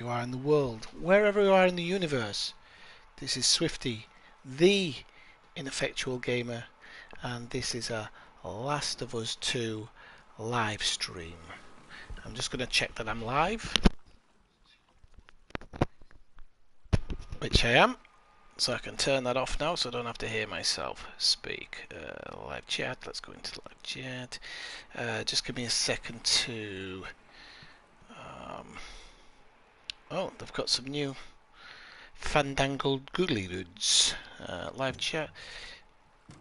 You are in the world, wherever you are in the universe. This is Swifty, the ineffectual gamer, and this is a Last of Us 2 live stream. I'm just going to check that I'm live, which I am, so I can turn that off now so I don't have to hear myself speak. Live chat, let's go into live chat. Just give me a second to... oh, they've got some new fandangled googly goods. Live chat.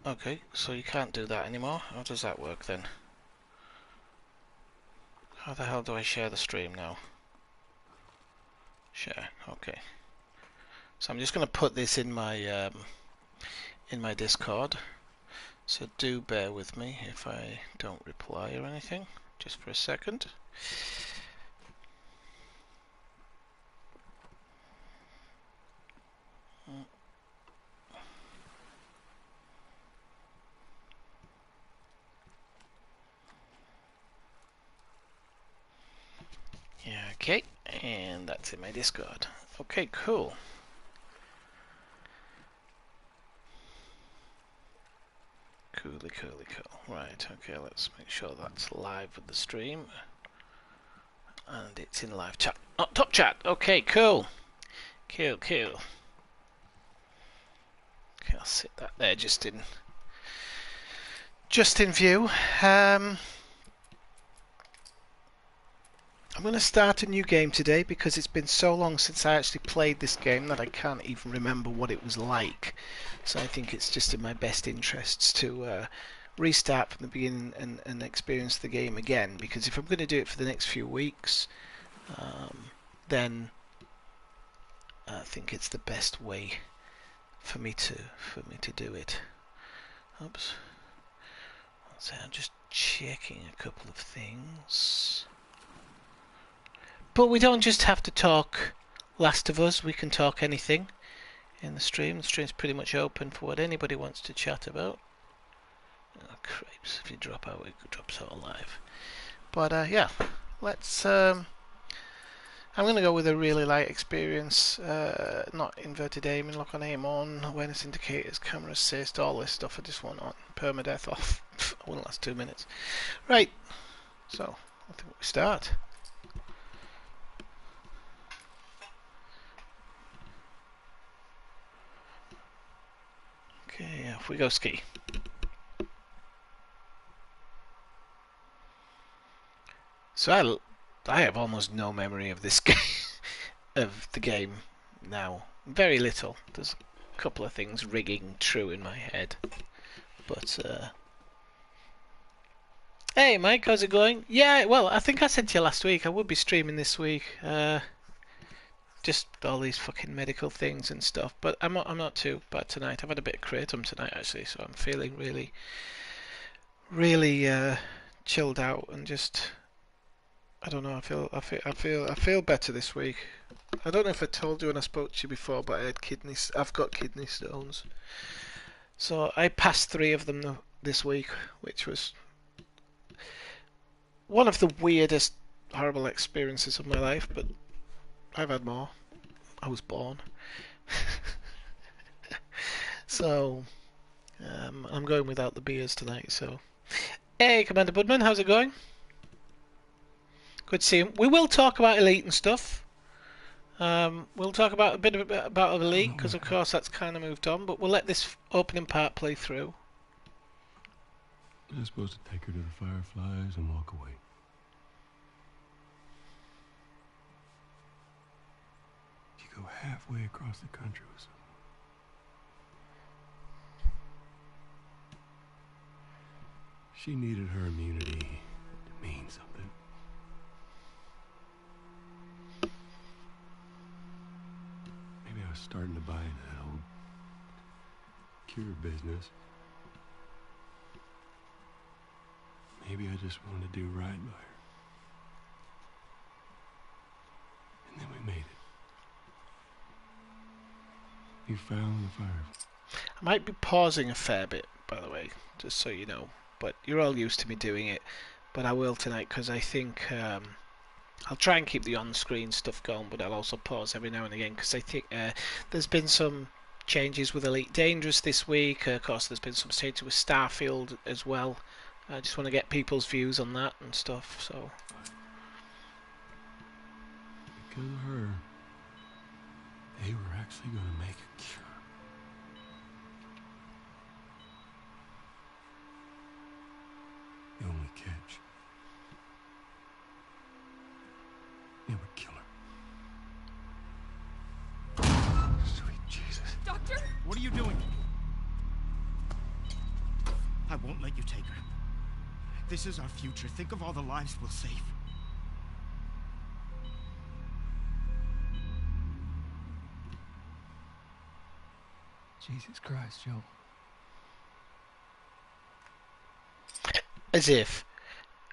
Okay, so you can't do that anymore. How does that work then? How the hell do I share the stream now? Share, okay. So I'm just going to put this in my Discord. So do bear with me if I don't reply or anything, just for a second. Yeah, okay, and that's in my Discord. Okay, cool. Cool. Right, okay, let's make sure that's live with the stream. And it's in live chat. Oh, top chat! Okay, cool. Cool. Okay, I'll sit that there just in view. I'm going to start a new game today because it's been so long since I actually played this game that I can't even remember what it was like. So I think it's just in my best interests to restart from the beginning and experience the game again. Because if I'm going to do it for the next few weeks, then I think it's the best way for me to do it. Oops. So I'm just checking a couple of things. But we don't just have to talk Last of Us, we can talk anything in the stream. The stream's pretty much open for what anybody wants to chat about. Oh, cripes, if you drop out, it drops out alive. But yeah, let's... I'm going to go with a really light experience. Not inverted aiming, lock on aim on, awareness indicators, camera assist, all this stuff I just want on. Permadeath off. I wouldn't last 2 minutes. Right, so I think we start. Okay, off we go ski. So I have almost no memory of this game, of the game now. Very little. There's a couple of things rigging true in my head. But, hey Mike, how's it going? Yeah, well, I think I said to you last week I would be streaming this week. Just all these fucking medical things and stuff. But I'm not too bad tonight. I've had a bit of kratom tonight actually, so I'm feeling really chilled out and just, I don't know. I feel better this week. I don't know if I told you when I spoke to you before, but I've got kidney stones. So I passed 3 of them this week, which was one of the weirdest, horrible experiences of my life. But I've had more. I was born. So I'm going without the beers tonight. So, hey, Commander Budman, how's it going? Good to see him. We will talk about Elite and stuff. We'll talk about a bit about Elite because, of course, that's kind of moved on. But we'll let this opening part play through. You're supposed to take her to the Fireflies and walk away. You go halfway across the country with someone. She needed her immunity to mean something. Maybe I was starting to buy into that old cure business. Maybe I just wanted to do right by her. And then we made it. You found the fire. I might be pausing a fair bit, by the way, just so you know. But you're all used to me doing it. But I will tonight because I think I'll try and keep the on-screen stuff going, but I'll also pause every now and again because I think there's been some changes with Elite Dangerous this week. Of course, there's been some changes with Starfield as well. I just want to get people's views on that and stuff. So Because of her, they were actually going to make a cure. The only catch, it would kill her. Sweet Jesus. Doctor? What are you doing? I won't let you take her. This is our future. Think of all the lives we'll save. Jesus Christ, Joe. as if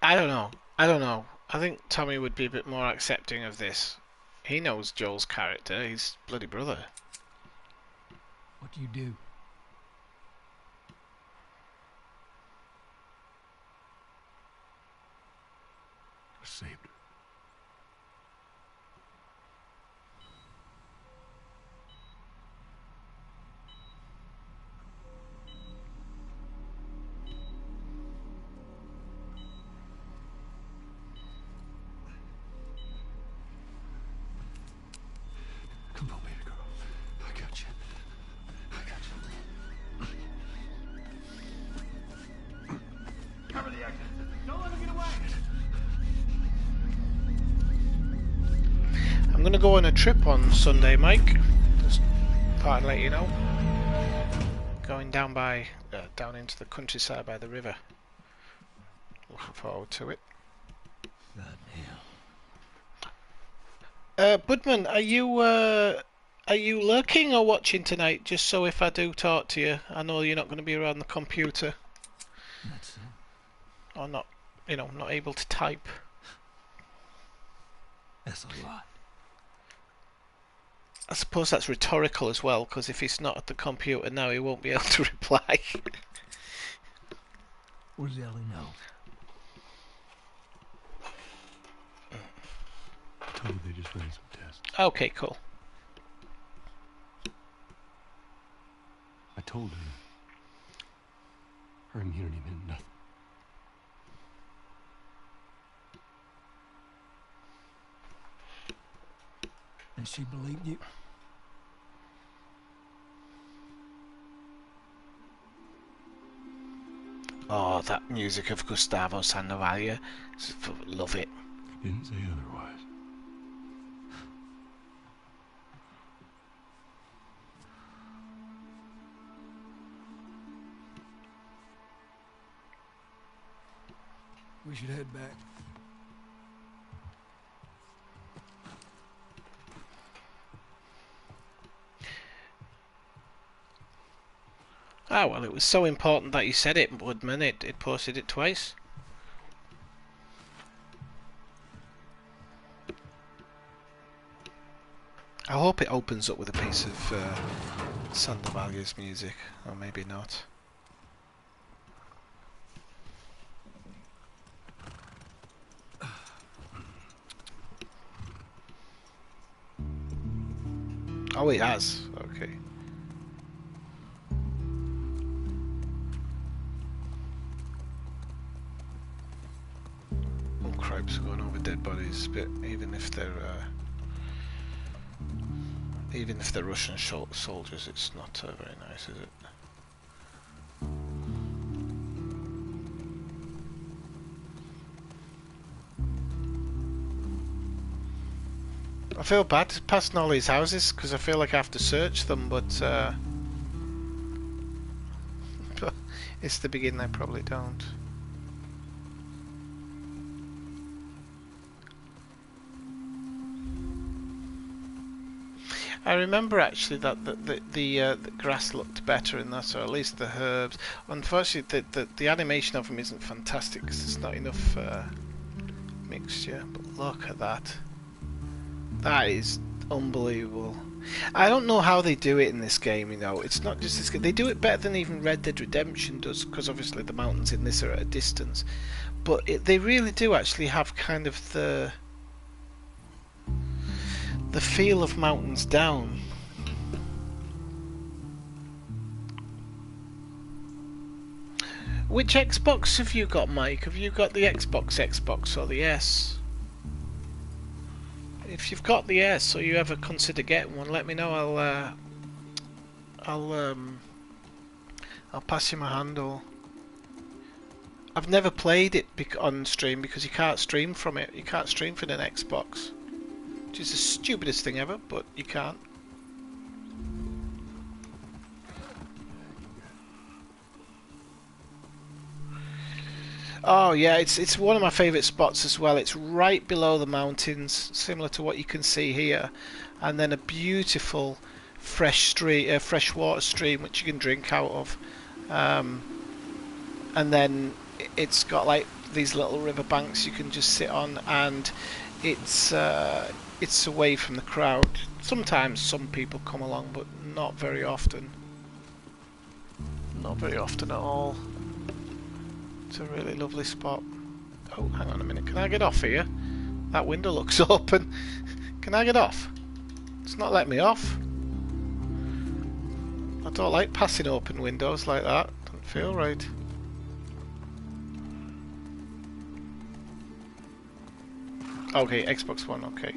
I don't know. I think Tommy would be a bit more accepting of this. He knows Joel's character. He's bloody brother. What do you do? I saved her. Come on, baby girl. I got you. I got you. Cover the exit. Don't let him get away. I'm going to go on a trip on Sunday, Mike. Just thought I'd let you know. Going down down into the countryside by the river. Looking forward to it. Budman, are you lurking or watching tonight? Just so if I do talk to you, I know you're not going to be around the computer. That's it. Or not, not able to type. That's a lot. I suppose that's rhetorical as well, because if he's not at the computer now, he won't be able to reply. What does Ellie know? I told her they just ran some tests. Okay, cool. I told her her immunity meant nothing. And she believed you? Oh, that music of Gustavo Sandoval. Love it. Didn't say otherwise. We should head back. Ah, well, it was so important that you said it, Woodman. It posted it twice. I hope it opens up with a piece of Sandoval's music, or maybe not. Oh, it has. Okay. Oh, cripes, going over dead bodies, but even if they're Russian soldiers, it's not very nice, is it? I feel bad passing all these houses because I feel like I have to search them, but it's the beginning. I probably don't. I remember actually that the grass looked better in that, or at least the herbs. Unfortunately, the animation of them isn't fantastic because there's not enough mixture. But look at that. That is unbelievable. I don't know how they do it in this game, It's not just this game. They do it better than even Red Dead Redemption does, because obviously the mountains in this are at a distance. But they really do actually have kind of the the feel of Mountains Down. Which Xbox have you got, Mike? Have you got the Xbox or the S? If you've got the S, or you ever consider getting one, let me know. I'll pass you my handle. I've never played it on stream because you can't stream from it. You can't stream from an Xbox, which is the stupidest thing ever, but you can't. Oh yeah, it's one of my favourite spots as well. It's right below the mountains, similar to what you can see here, and then a beautiful fresh water stream which you can drink out of, and then it's got like these little river banks you can just sit on, and it's away from the crowd. Sometimes some people come along, but not very often. Not very often at all. It's a really lovely spot. Oh, hang on a minute. Can I get off here? That window looks open. Can I get off? It's not letting me off. I don't like passing open windows like that. Don't feel right. Okay, Xbox One, okay.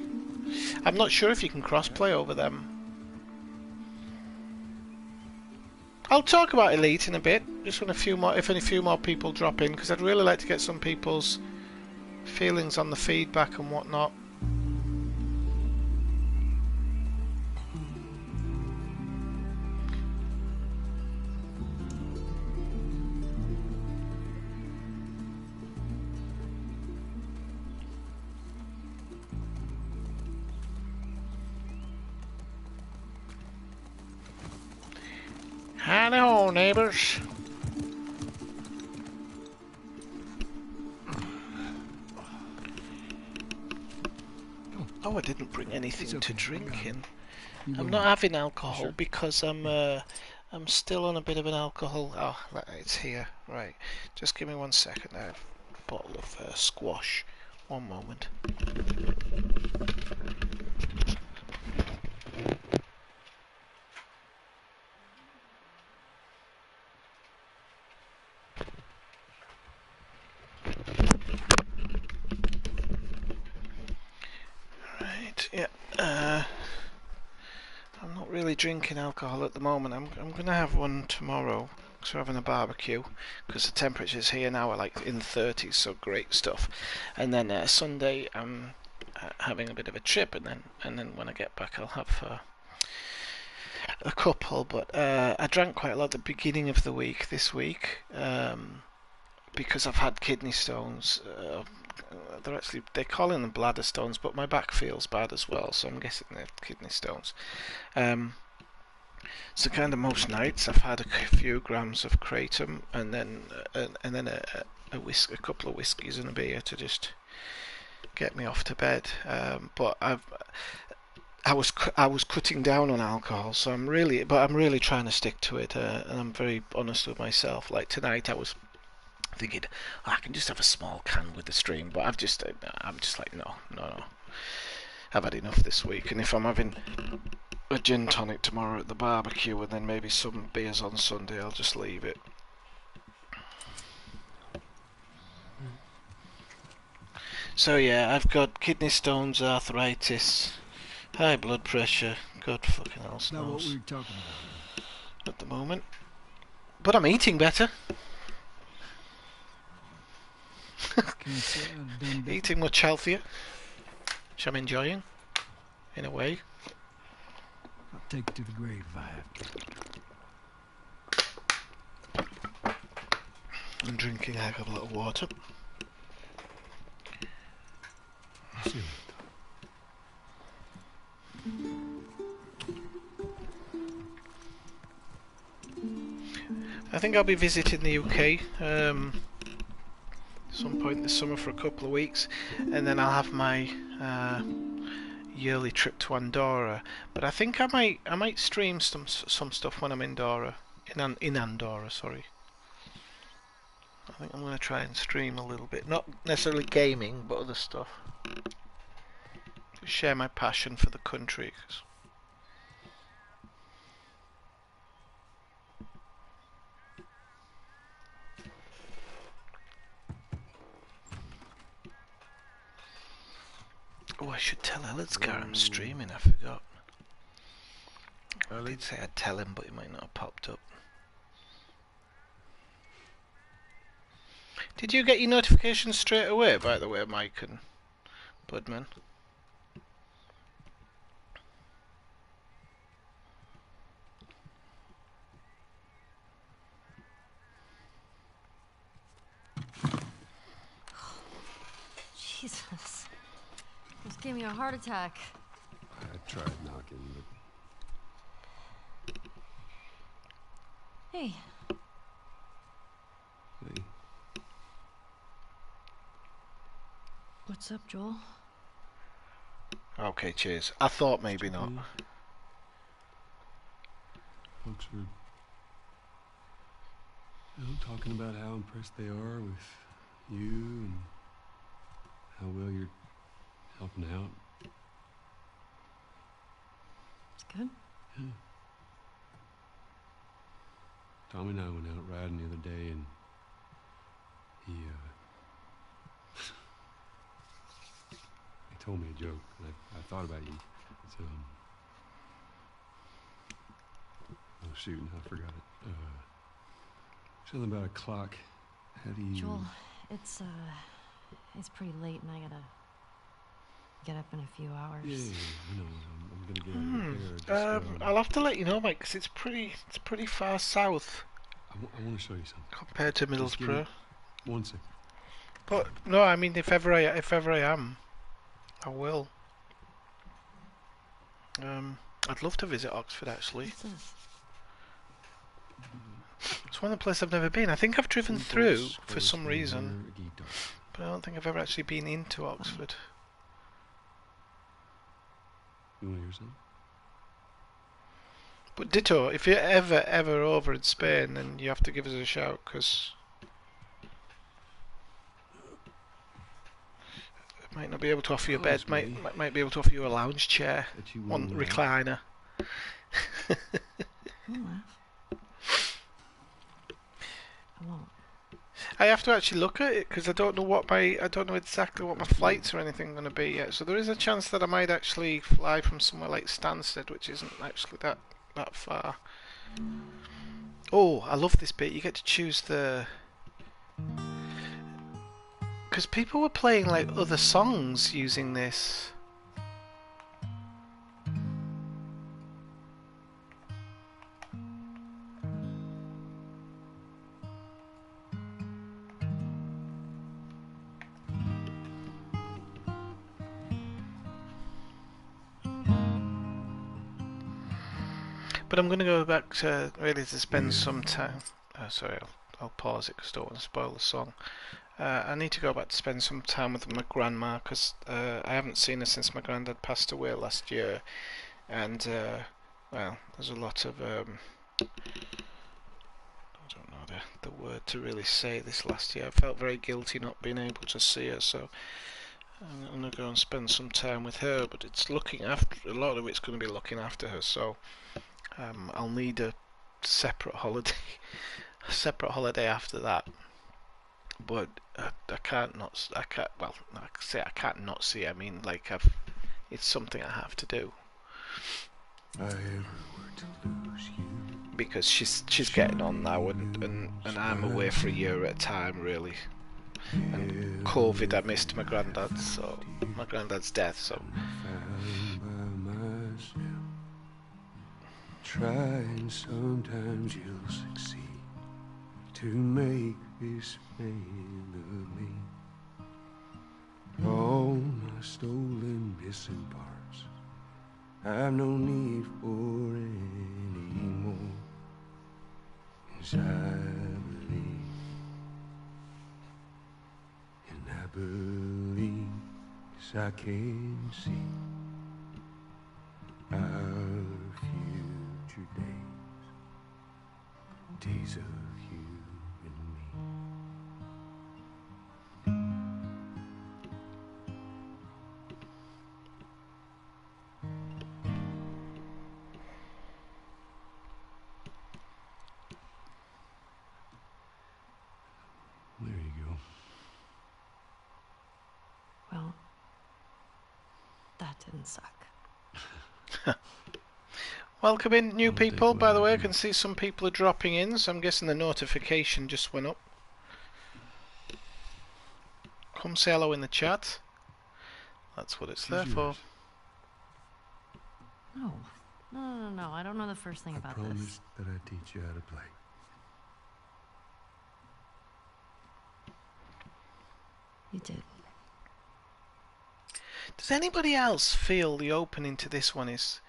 I'm not sure if you can cross-play over them. I'll talk about Elite in a bit, just when a few more people drop in, because I'd really like to get some people's feelings on the feedback and whatnot. Hello, neighbours. Oh, I didn't bring anything to drink in. I'm not having alcohol because I'm still on a bit of an alcohol. Oh, it's here. Right. Just give me 1 second. I have a bottle of squash. One moment. Yeah, I'm not really drinking alcohol at the moment. I'm gonna have one tomorrow because we're having a barbecue. Because the temperatures here now are like in the 30s, so great stuff. And then Sunday I'm having a bit of a trip, and then when I get back I'll have a couple. But I drank quite a lot at the beginning of the week this week because I've had kidney stones. They're calling them bladder stones, but my back feels bad as well, so I'm guessing they're kidney stones. So kind of most nights I've had a few grams of kratom, and then a couple of whiskies and a beer to just get me off to bed. But I was cutting down on alcohol, so I'm really trying to stick to it, and I'm very honest with myself. Like tonight I was thinking, I can just have a small can with the stream, but I'm just like, no. I've had enough this week, and if I'm having a gin tonic tomorrow at the barbecue and then maybe some beers on Sunday, I'll just leave it. So yeah, I've got kidney stones, arthritis, high blood pressure, God fucking else knows. Not what we were talking about. At the moment. But I'm eating better. Eating much healthier, which I'm enjoying, in a way. I'll take it to the grave if I have to. I'm drinking a heck of a lot of water. I think I'll be visiting the UK some point this summer for a couple of weeks, and then I'll have my yearly trip to Andorra. But I think I might stream some stuff when I'm in Andorra. Sorry. I think I'm going to try and stream a little bit, not necessarily gaming, but other stuff. share my passion for the country. Oh, I should tell Elliotgar I'm streaming, I forgot. I did say I'd tell him, but he might not have popped up. Did you get your notifications straight away, by the way, Mike and Budman? Jesus. Almost gave me a heart attack. I tried knocking, but... Hey. Hey, What's up, Joel? Okay, cheers. I thought maybe not. folks were, talking about how impressed they are with you and how well you're helping out. It's good. Yeah. Tommy and I went out riding the other day, and he told me a joke, and I thought about you. It's, oh shoot, I forgot it. Something about a clock. How do you... Joel, it's pretty late and I gotta get up in a few hours. Yeah, I know. I'm gonna get out of here. Just, I'll have to let you know, Mike, because it's pretty far south I want to show you something. compared to Just give me Middlesbrough. 1 second. But no, I mean, if ever I am, I will. I'd love to visit Oxford, actually. What's this? It's one of the places I've never been. I think I've driven through for some reason, but I don't think I've ever actually been into Oxford. You want to hear something? But ditto, if you're ever over in Spain, then you have to give us a shout, because I might not be able to offer you a bed, might be able to offer you a lounge chair, That you one won't recliner. Don't laugh. I won't. I have to actually look at it because I don't know exactly what my flights or anything going to be yet. So there is a chance that I might actually fly from somewhere like Stansted, which isn't actually that far. Oh, I love this bit. You get to choose the... Because people were playing like other songs using this. But I'm going to go back to really to spend some time. Sorry, I'll pause it because I don't want to spoil the song. I need to go back to spend some time with my grandma because I haven't seen her since my granddad passed away last year, and well, there's a lot of I don't know the word to really say this last year. I felt very guilty not being able to see her, so I'm going to go and spend some time with her. But it's looking after a lot of it's going to be looking after her, so. I'll need a separate holiday, after that. But I can't not. I can't. Well, I say I can't not see. I mean, like it's something I have to do. If I ever were to lose you. Because she's getting on now, and I'm away for a year at a time, really. And COVID, I missed my granddad, so my granddad's death, so. Try and sometimes you'll succeed to make this man of me. All my stolen missing parts I've no need for anymore. 'Cause I believe, and I believe 'cause I can see our future days of you and me. didn't suck. Welcome in, new I'll take people. By the whatever way, I you can see some people are dropping in, so I'm guessing the notification just went up. Come say hello in the chat. That's what it's Choose there for. yours. No. No. I don't know the first thing I about promised this. that I'd teach you how to play. You did. Does anybody else feel the opening to this one is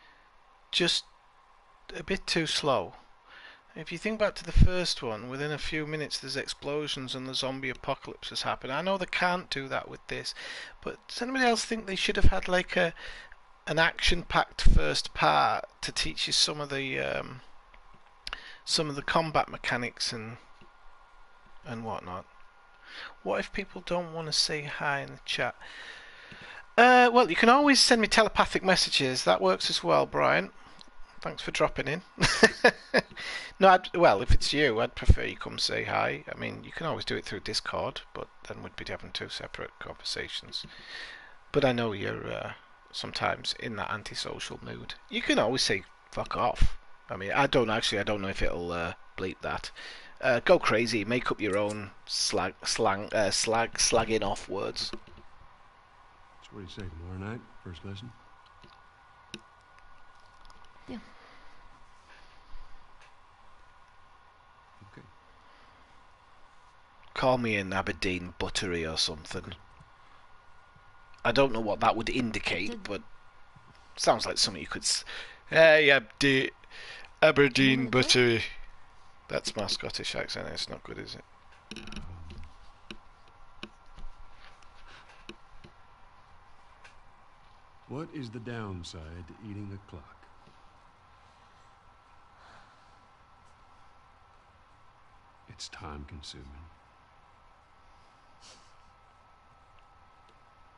just a bit too slow? If you think back to the first one, within a few minutes there's explosions and the zombie apocalypse has happened. I know they can't do that with this, but does anybody else think they should have had like an action-packed first part to teach you some of the combat mechanics and whatnot? What if people don't want to say hi in the chat? Well, you can always send me telepathic messages. That works as well, Brian. Thanks for dropping in. No, well, if it's you, I'd prefer you come say hi. I mean, you can always do it through Discord, but then we'd be having two separate conversations. But I know you're sometimes in that antisocial mood. You can always say fuck off. I mean, I don't know if it'll bleep that. Go crazy, make up your own slagging off words. So what do you say, tomorrow night? First lesson? Yeah. Okay. Call me an Aberdeen buttery or something. I don't know what that would indicate, but sounds like something you could. Hey, Aberdeen buttery. That's my Scottish accent. It's not good, is it? What is the downside to eating the clock? It's time consuming.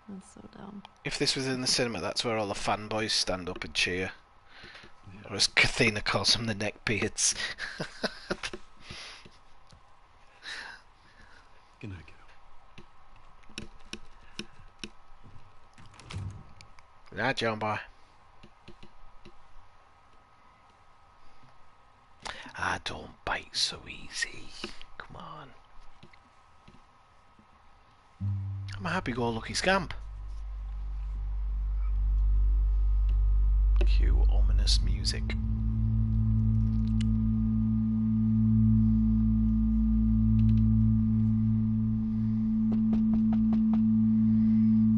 That's so dumb. If this was in the cinema, that's where all the fanboys stand up and cheer. Or as Kathina calls them, the neckbeards. Good night, kiddo. Good night, John boy. I don't bite so easy. Come on. I'm a happy-go-lucky scamp. Cue ominous music.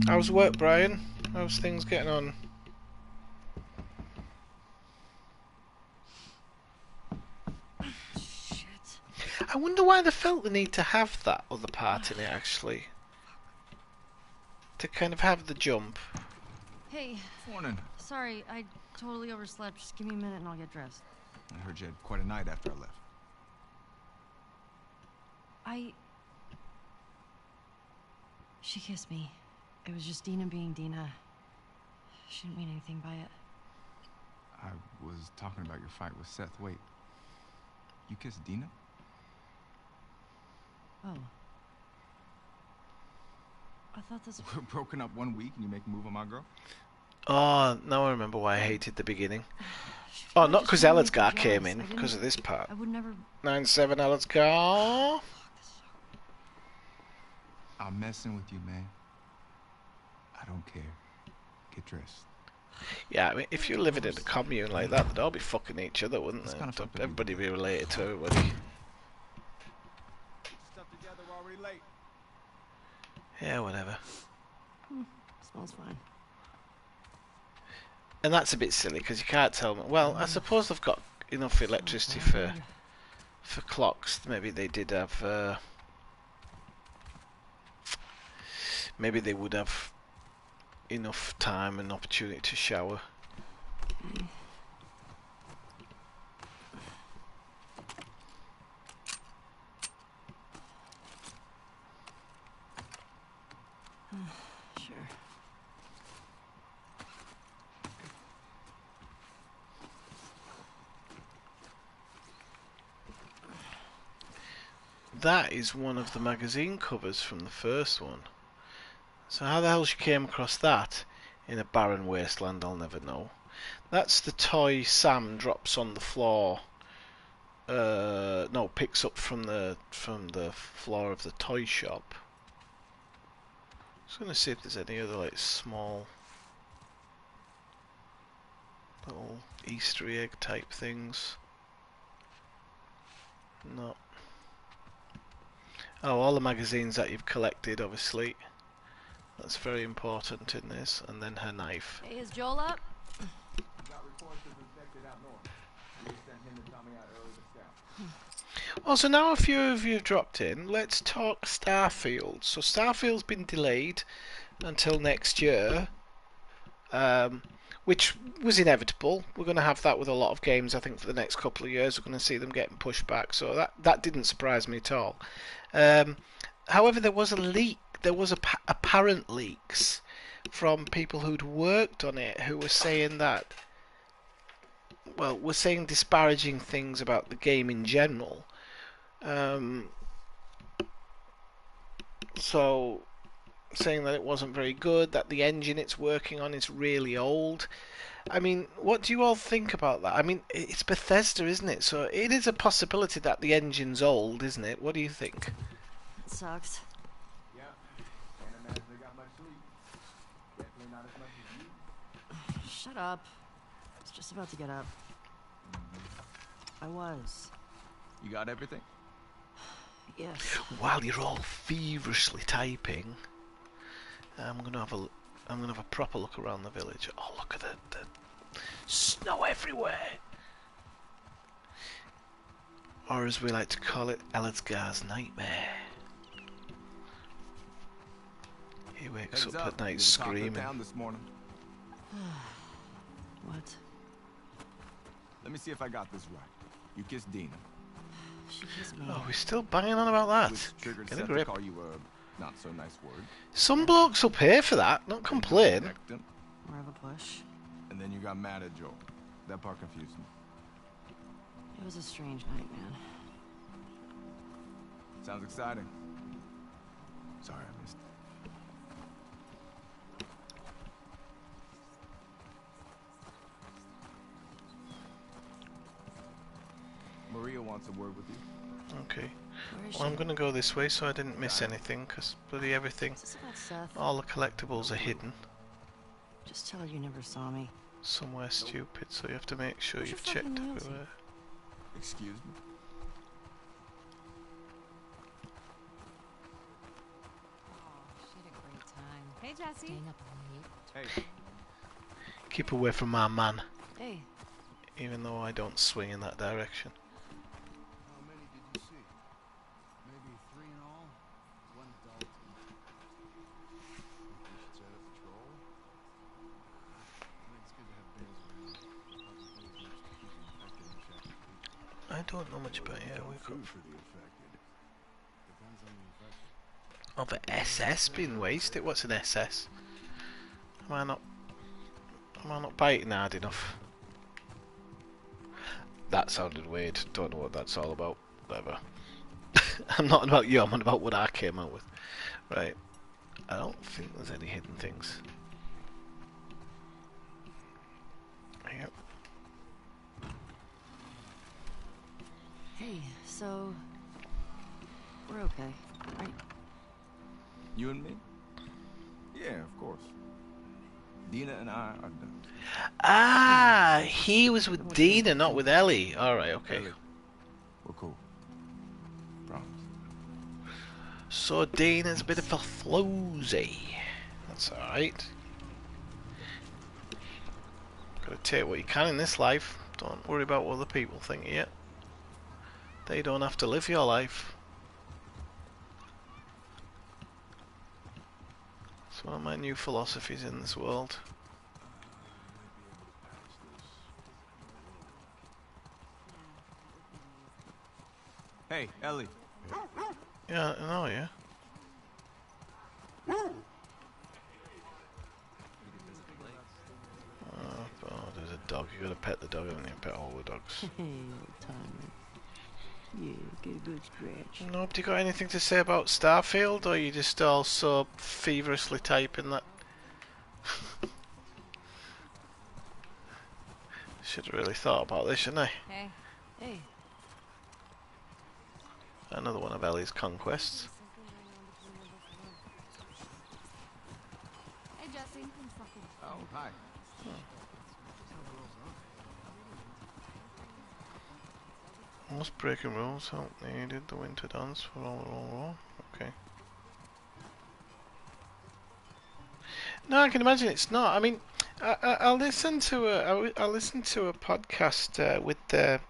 How's work, Brian? How's things getting on? Shit. I wonder why they felt the need to have that other part in it, actually. To kind of have the jump. Hey, Morning. sorry, I totally overslept. Just give me a minute and I'll get dressed. I heard you had quite a night after I left. She kissed me. It was just Dina being Dina. She didn't mean anything by it. I was talking about your fight with Seth. Wait, you kissed Dina? Oh. I thought this... We're broken up 1 week and you make a move on my girl? Oh, now I remember why I hated the beginning. She Oh, probably not just because wanted me to be Ellersgar came jealous. in, I didn't- because of this part. I would never... 9-7 Ellersgar. I'm messing with you, man. I don't care. Get dressed. Yeah, I mean, if you're living in a commune like that, they'd all be fucking each other, wouldn't It's they? kinda fucked up. Everybody be related to everybody. Stuff together while we're late. Yeah, whatever. Smells fine. And that's a bit silly, because you can't tell them. Well, I suppose they've got enough electricity for clocks. Maybe they did have... maybe they would have enough time and opportunity to shower. Sure. That is one of the magazine covers from the first one. So how the hell she came across that in a barren wasteland I'll never know. That's the toy Sam drops on the floor. No, picks up from the floor of the toy shop. Just gonna see if there's any other like small little Easter egg type things. No. Oh, all the magazines that you've collected, obviously. That's very important in this. And then her knife. Hey, is Joel up? Well, so now a few of you have dropped in. Let's talk Starfield. So Starfield's been delayed until next year, which was inevitable. We're going to have that with a lot of games, I think, for the next couple of years. We're going to see them getting pushed back. So that didn't surprise me at all. However, there was a leak. There was apparent leaks from people who'd worked on it who were saying that, well, were saying disparaging things about the game in general. So saying that it wasn't very good, that the engine it's working on is really old. I mean, what do you all think about that? I mean, it's Bethesda, isn't it? So it is a possibility that the engine's old, isn't it? What do you think? It sucks. Yeah. Can't imagine they got much sleep. Definitely not as much as you. Shut up. I was just about to get up. I was. You got everything? Yes. While you're all feverishly typing, I'm gonna have a proper look around the village. Oh, look at the snow everywhere, or as we like to call it, Ellersgar's nightmare. He wakes up at night screaming. Down this morning. What? Let me see if I got this right. You kissed Dina. She kissed me. Oh, we're still banging on about that. Which triggered Get a Seth to grip. call you a not so nice word. Some blokes will pay for that. Don't complain. Protect him, More of a push. and then you got mad at Joel. That part confused me. It was a strange night, man. Sounds exciting. Sorry I missed it. Maria wants a word with you. Okay. Where is Well, I'm she? gonna go this way so I didn't miss anything, because bloody everything, Is this about Seth? all the collectibles are hidden Just tell her you never saw me. somewhere stupid, so you have to make sure Where's your you've checked fucking loyalty? everywhere. Excuse me? She had a great time. Hey, Jesse. Staying up all night. Hey, Keep away from my man, Hey, even though I don't swing in that direction. How many did you see? Maybe 3 in all? 1 adult. Think we should set up patrol? I think it's good to have bears around. Probably do as much to keep the infected in check as we can. I don't know much about here. We've got Food for the infected. Depends on the infection. oh, the SS being wasted. What's an SS? Am I not biting hard enough? That sounded weird. Don't know what that's all about. Whatever. I'm not on about you. I'm on about what I came out with. Right. I don't think there's any hidden things. Yep. hey, so we're okay, right? you and me? Yeah, of course. Dina and I are done. Ah, he was with Dina, not with Ellie. All right, okay. Ellie, we're cool. Promise. So Dina's a bit of a floozy. That's all right. Gotta take what you can in this life. Don't worry about what other people think of you. They don't have to live your life. It's one of my new philosophies in this world. Hey, Ellie. Yeah, I know, yeah. Oh, there's a dog. You gotta pet the dog, haven't you? Pet all the dogs. Hey, old timer. Yeah, get a good scratch. Nobody got anything to say about Starfield, or are you just all so feverishly typing that? Should have really thought about this, shouldn't I? Hey. Hey. Another one of Ellie's conquests. Hey, Jesse. Oh, hi. Most breaking rules, help needed, the winter dance for all. Okay. No, I can imagine it's not. I mean, I'll listen to I'll listen to a podcast with the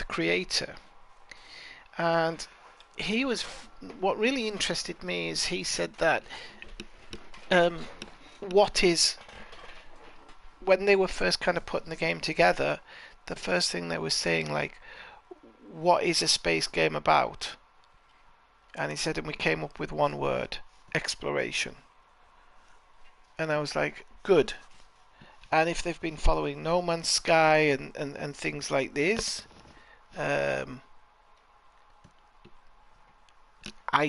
creator, and he was. What really interested me is he said that what is when they were first kind of putting the game together, the first thing they were saying like, what is a space game about? And he said, and we came up with one word: exploration. And I was like, good. And if they've been following No Man's Sky and things like this, I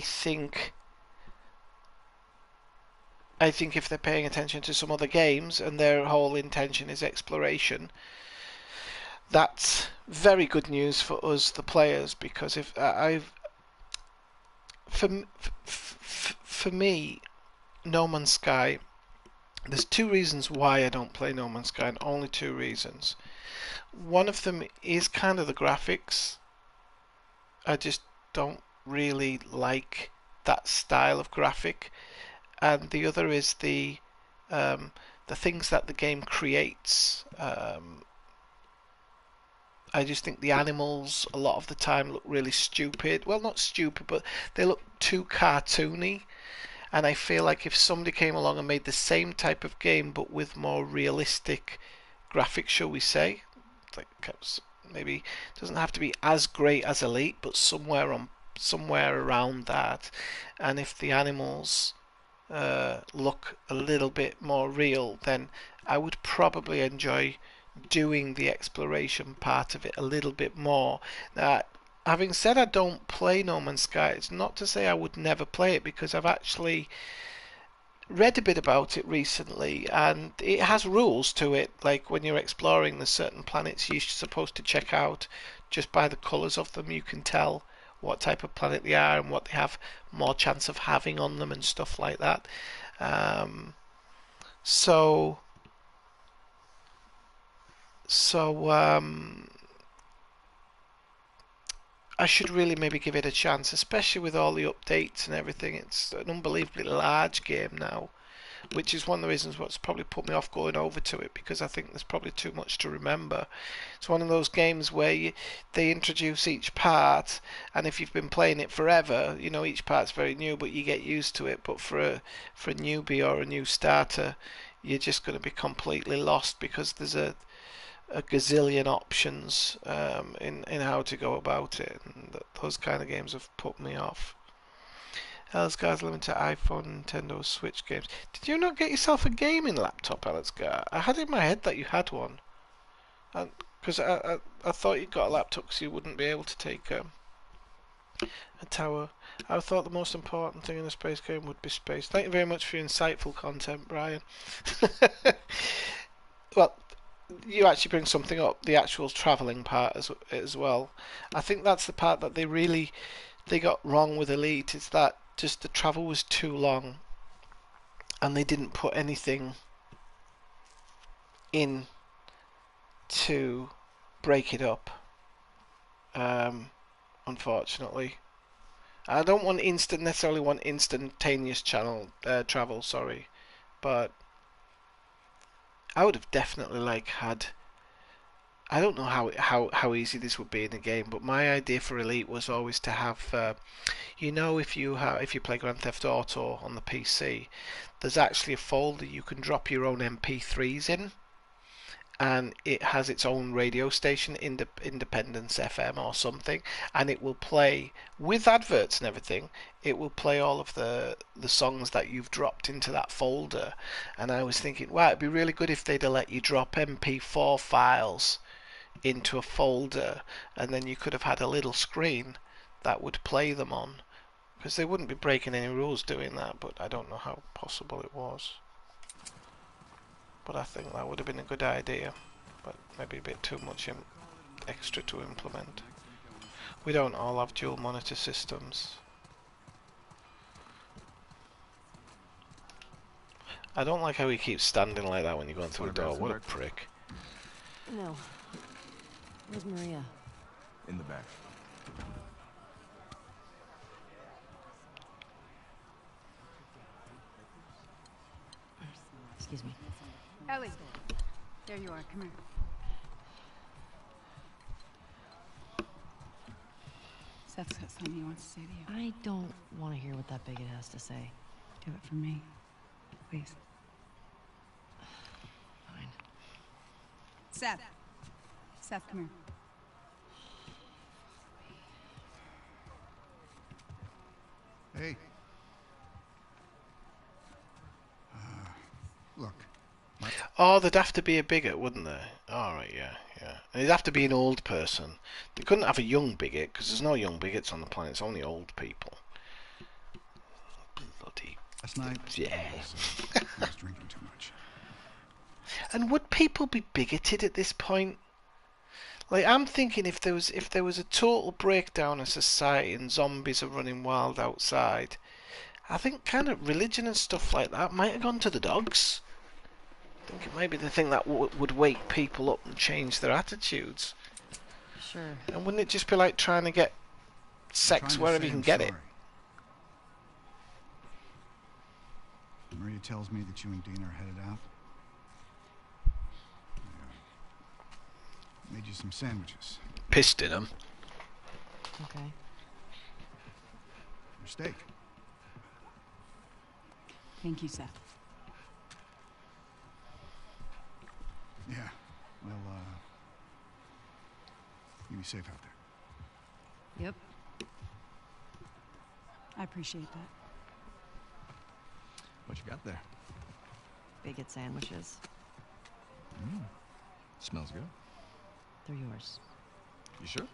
think if they're paying attention to some other games and their whole intention is exploration, that's very good news for us, the players, because if for me, No Man's Sky. There's two reasons why I don't play No Man's Sky, and only two reasons. One of them is kind of the graphics. I just don't really like that style of graphic, and the other is the things that the game creates. I just think the animals a lot of the time look really stupid. Well, not stupid, but they look too cartoony. And I feel like if somebody came along and made the same type of game but with more realistic graphics, shall we say, like maybe it doesn't have to be as great as Elite, but somewhere around that. And if the animals look a little bit more real, then I would probably enjoy doing the exploration part of it a little bit more. Now, having said I don't play No Man's Sky, it's not to say I would never play it, because I've actually read a bit about it recently, and it has rules to it. Like when you're exploring, there's certain planets you're supposed to check out. Just by the colours of them, you can tell what type of planet they are and what they have more chance of having on them and stuff like that. So I should really maybe give it a chance, especially with all the updates and everything. It's an unbelievably large game now, which is one of the reasons what's probably put me off going over to it, because I think there's probably too much to remember. It's one of those games where they introduce each part, and if you've been playing it forever, you know each part's very new, but you get used to it. But for a newbie or a new starter, you're just going to be completely lost, because there's a gazillion options in how to go about it, and those kind of games have put me off. Elsgar's limited to iPhone, Nintendo, Switch games. Did you not get yourself a gaming laptop, Elsgar? I had in my head that you had one, because I thought you got a laptop because you wouldn't be able to take a tower. I thought the most important thing in a space game would be space. Thank you very much for your insightful content, Brian. Well, you actually bring something up, the actual travelling part as well. I think that's the part that they got wrong with Elite, is that just the travel was too long, and they didn't put anything in to break it up. Unfortunately, I don't necessarily want instantaneous travel. Sorry, but I would have definitely had. I don't know how easy this would be in a game, but my idea for Elite was always to have, if you play Grand Theft Auto on the PC, there's actually a folder you can drop your own MP3s in, and it has its own radio station, Independence FM or something, and it will play with adverts and everything. It will play all of the songs that you've dropped into that folder. And I was thinking, wow, it'd be really good if they'd have let you drop MP4 files into a folder, and then you could have had a little screen that would play them on, because they wouldn't be breaking any rules doing that. But I don't know how possible it was, but I think that would have been a good idea. but maybe a bit too much extra to implement. We don't all have dual monitor systems. I don't like how he keeps standing like that when you're going through the door. What a prick. No. Where's Maria? In the back. Excuse me. Ellie, there you are. Come here. Seth's got something he wants to say to you. I don't want to hear what that bigot has to say. Do it for me, please. Fine. Seth. Seth, come here. Hey. Look. Oh, there'd have to be a bigot, wouldn't there? Alright, yeah. And it'd have to be an old person. They couldn't have a young bigot, because there's no young bigots on the planet, it's only old people. Bloody... Last night, Yeah. I was drinking too much. And would people be bigoted at this point? Like, I'm thinking if there was a total breakdown of society and zombies are running wild outside, I think kind of religion and stuff like that might have gone to the dogs. I think it might be the thing that would wake people up and change their attitudes. Sure. And wouldn't it just be like trying to get sex wherever you can get it? Maria tells me that you and Dean are headed out. Made you some sandwiches. Pissed in them. Okay. Your steak. Thank you, Seth. Yeah. Well, you be safe out there. Yep. I appreciate that. What you got there? Bigot sandwiches. Smells good. They're yours. You sure?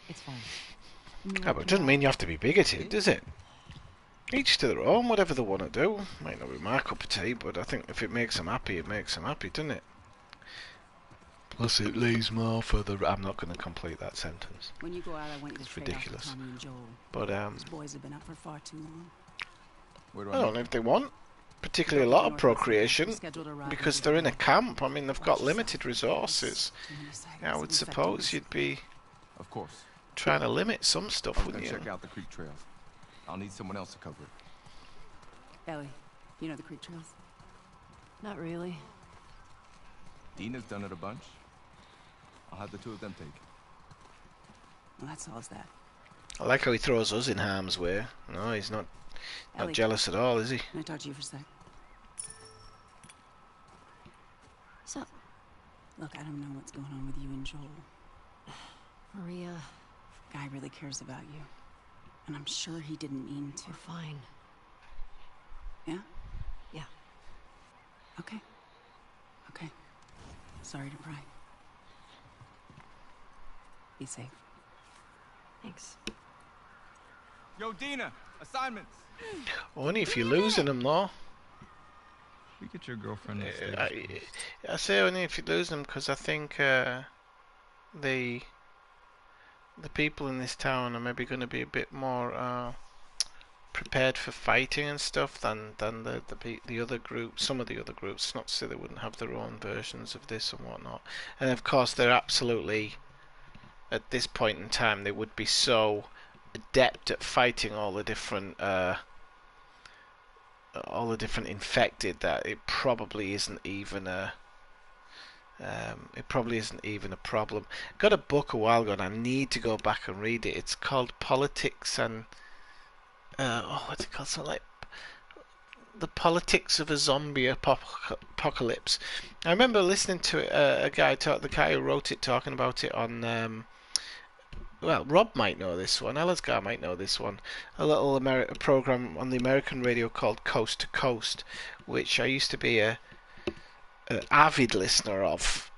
It's fine. Yeah, but it doesn't mean you have to be bigoted, does it? Each to their own, whatever they want to do. Might not be my cup of tea, but I think if it makes them happy, it makes them happy, doesn't it? Plus it leaves more for the... I'm not going to complete that sentence. When you go out, I want you to It's trade ridiculous. off with Tommy and Joel. But, These boys have been up for far too long. Where do I don't know if they want particularly a lot of procreation, because they're in a camp. I mean, they've got limited resources. I would suppose you'd be Of course. trying to limit some stuff, I'm wouldn't gonna you? check out the creek trail. I'll need someone else to cover it. Ellie, you know the creek trails? Not really. Dina's done it a bunch. I'll have the two of them take it. Well, that solves that. I like how he throws us in harm's way. No, he's not Ellie, jealous at all, is he? can I talk to you for a sec? So, Look, I don't know what's going on with you and Joel. Maria, Guy really cares about you. And I'm sure he didn't mean to. we're fine. Yeah? Yeah. Okay. Okay. Sorry to pry. Be safe. Thanks. Yo, Dina! Assignments! Only if you're losing them, though. We get your girlfriend to stay I say only if you lose them, because I think the people in this town are maybe going to be a bit more prepared for fighting and stuff than the other groups. Some of the other groups. Not to say they wouldn't have their own versions of this and whatnot. And of course, they're absolutely, at this point in time, they would be so adept at fighting all the different infected that it probably isn't even a problem. Got a book a while ago and I need to go back and read it. It's called Politics and what's it called? Something like The Politics of a Zombie Apocalypse. I remember listening to a guy the guy who wrote it talking about it on well, Rob might know this one. Elasgar might know this one. A little program on the American radio called Coast to Coast, which I used to be a avid listener of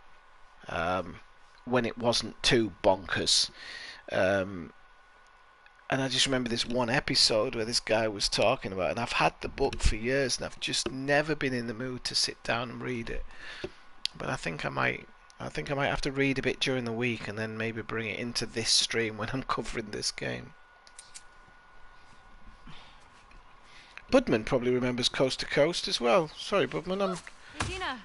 when it wasn't too bonkers. And I just remember this one episode where this guy was talking about it, and I've had the book for years, and I've just never been in the mood to sit down and read it. But I think I might I think I might have to read a bit during the week and then maybe bring it into this stream when I'm covering this game. Budman probably remembers Coast to Coast as well. Sorry, Budman, I Hey, Dina,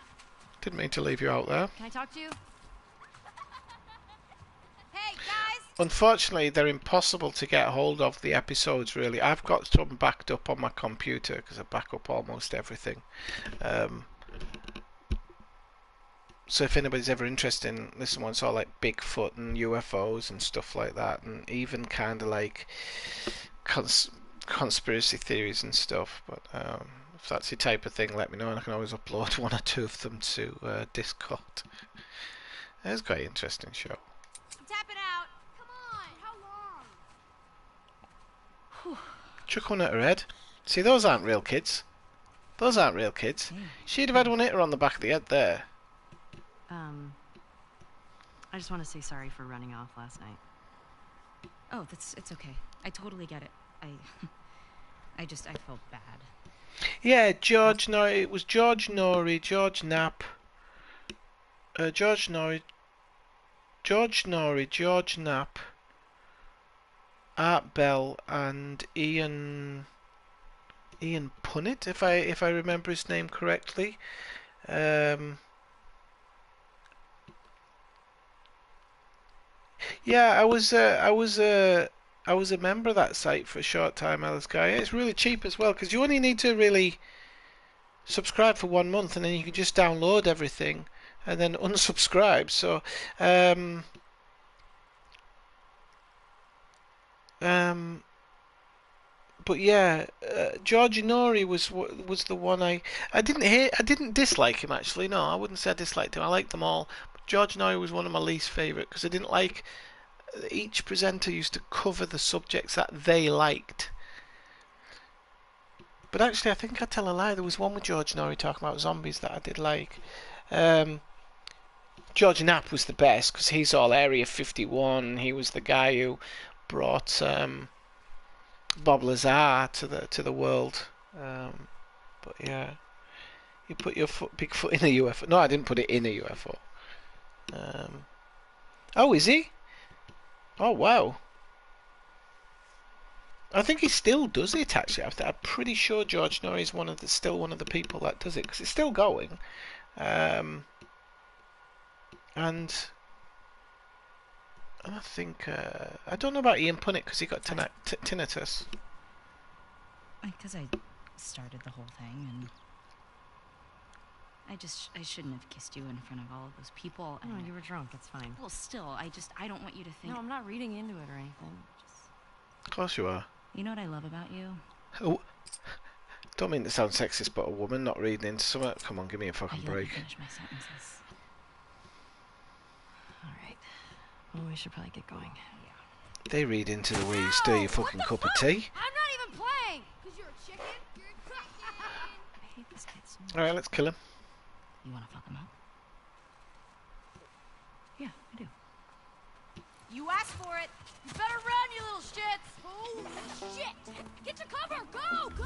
didn't mean to leave you out there. can I talk to you? Hey, guys! Unfortunately, they're impossible to get hold of, the episodes, really. I've got some backed up on my computer because I back up almost everything. So if anybody's ever interested in this one's all like Bigfoot and UFOs and stuff like that, and even kind of like conspiracy theories and stuff. But if that's your type of thing, let me know, and I can always upload one or two of them to Discord. It's quite an interesting show. I'm tapping out. Come on. How long? Chuck one at her head. See, those aren't real kids. Those aren't real kids. She'd have had one hit her on the back of the head there. I just want to say sorry for running off last night. Oh, it's okay. I totally get it. I felt bad. Yeah, George Norrie. It was George Norrie, George Knapp, George Norrie, George Knapp, Art Bell, and Ian Punnett, if I remember his name correctly. Yeah, I was a member of that site for a short time, Alice Guy. It's really cheap as well because you only need to really subscribe for 1 month and then you can just download everything and then unsubscribe. So, but yeah, George Norrie was the one I didn't dislike him actually. No, I wouldn't say I disliked him. I liked them all. But George Norrie was one of my least favourite because I didn't like. Each presenter used to cover the subjects that they liked. But actually, I think I tell a lie. There was one with George Norrie talking about zombies that I did like. George Knapp was the best because he's all Area 51. He was the guy who brought Bob Lazar to the world. But yeah, you put your big foot in a UFO. No, I didn't put it in a UFO. Oh, is he? Oh wow. I think he still does it actually. I'm pretty sure George Norrie is still one of the people that does it because it's still going. And I think I don't know about Ian Punnett because he got tinnitus. Because I started the whole thing, and I shouldn't have kissed you in front of all of those people. No, you were drunk. It's fine. Well, still, I don't want you to think. No, I'm not reading into it or anything. Of course you are. You know what I love about you? Oh, don't mean to sound sexist, but a woman not reading into something. Come on, give me a fucking break. Finish my sentences. All right. Well, we should probably get going. They read into the way you stir your fucking cup of tea. I'm not even playing! Because you're a chicken. You're a chicken! I hate this kid so much. Alright, let's kill him. You want to fuck him up? Yeah, I do. You asked for it. You better run, you little shits! Oh, shit! Get to cover! Go! Go!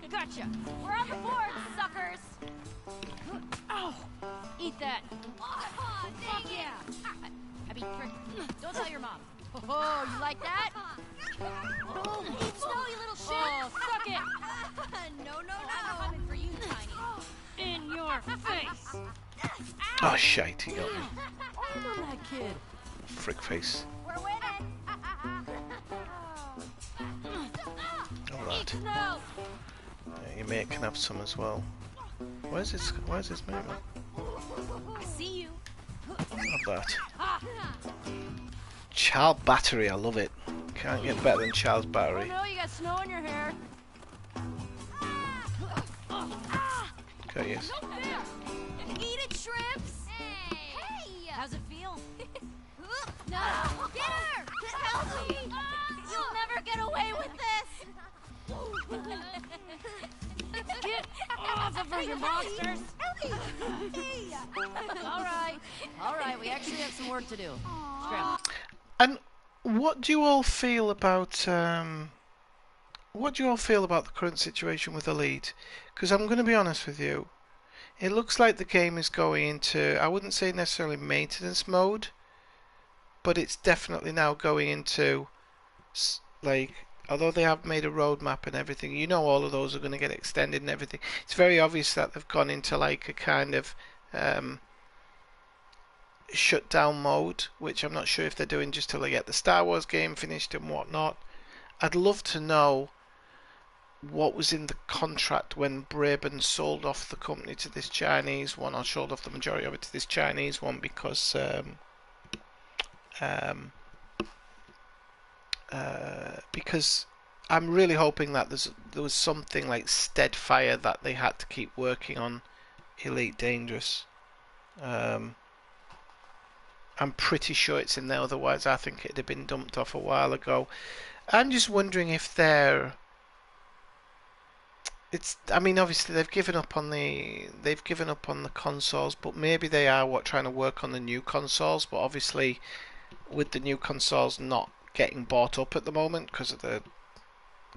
Gotcha! We're on the board, suckers! Oh! Eat that! Oh, fuck yeah! I mean, don't tell your mom. Oh, you like that? Oh, eat snow, you little shit! Oh, suck it! No, no, no! I'm coming for you, Tiny. In your face! Oh shite, he got me. Arm on that kid. Frick face. We're winning! Alright. No! Your mate can have some as well. Where's his mate? I see you. Not that. Child battery, I love it. Can't get better than child's battery. Oh no, you got snow in your hair. Okay, yes. No fair. Eat it, shrimps. Hey. How's it feel? No. Get her. Help me. You'll never get away with this. Get off of her, you monsters. All right. We actually have some work to do. Shrimp. And what do you all feel about the current situation with the lead? Because I'm going to be honest with you, It looks like the game is going into, I wouldn't say necessarily maintenance mode, but it's definitely now going into, like, although they have made a roadmap and everything, you know all of those are going to get extended and everything. It's very obvious that they've gone into like a kind of shutdown mode, which I'm not sure if they're doing just till they get the Star Wars game finished and whatnot. I'd love to know what was in the contract when Braben sold off the company to this Chinese one, or sold off the majority of it to this Chinese one, because because I'm really hoping that there was something like Steadfire that they had to keep working on Elite Dangerous. I'm pretty sure it's in there, otherwise I think it'd have been dumped off a while ago. I'm just wondering if they're... I mean, obviously they've given up on the consoles, but maybe they are trying to work on the new consoles. But obviously, with the new consoles not getting bought up at the moment because of the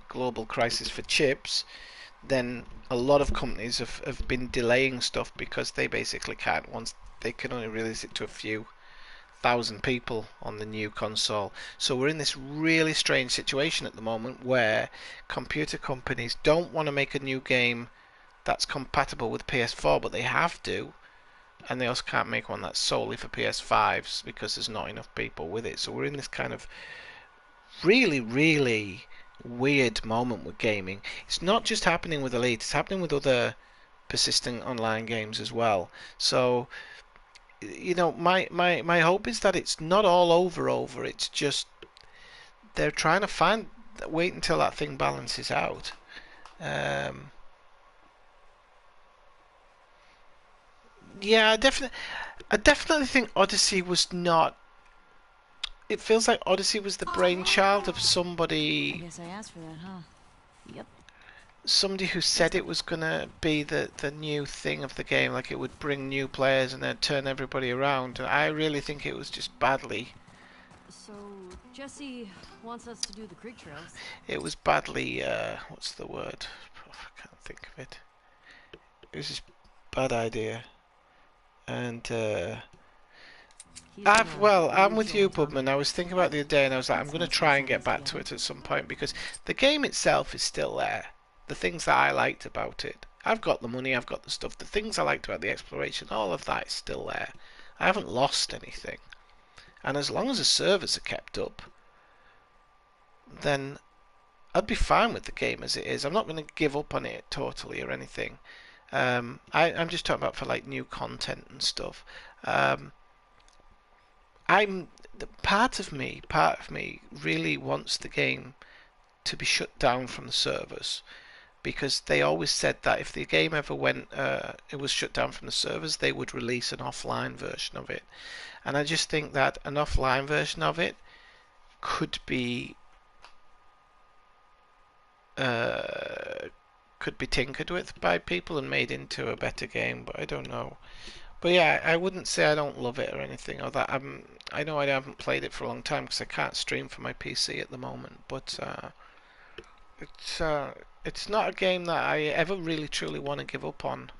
global crisis for chips, then a lot of companies have been delaying stuff because they basically can't. Once they can only release it to a few thousand people on the new console. So we're in this really strange situation at the moment where computer companies don't want to make a new game that's compatible with PS4, but they have to, and they also can't make one that's solely for PS5s because there's not enough people with it. So we're in this kind of really, really weird moment with gaming. It's not just happening with Elite, it's happening with other persistent online games as well. So you know, my hope is that it's not all over. It's just they're trying to wait until that thing balances out. Yeah, I definitely think Odyssey was not. It feels like Odyssey was the brainchild of I somebody. guess I asked for that, huh? Yep. Somebody who said it was gonna be the new thing of the game, like it would bring new players and then turn everybody around. And I really think it was just badly. So, Jesse wants us to do the creek trails. It was badly. What's the word? I can't think of it. It was just bad idea. And I'm with you, Pubman. I was thinking about the other day, and I was like, I'm going to try and get back to it at some point because the game itself is still there. The things that I liked about it, I've got the money, I've got the stuff. The things I liked about the exploration, all of that is still there. I haven't lost anything, and as long as the servers are kept up, then I'd be fine with the game as it is. I'm not going to give up on it totally or anything. I'm just talking about for like new content and stuff. Part of me really wants the game to be shut down from the servers, because they always said that if the game ever it was shut down from the servers, they would release an offline version of it. And I just think that an offline version of it could be tinkered with by people and made into a better game, but I don't know. But yeah, I wouldn't say I don't love it or anything, or that I know I haven't played it for a long time because I can't stream from my PC at the moment. But it's not a game that I ever really truly want to give up on.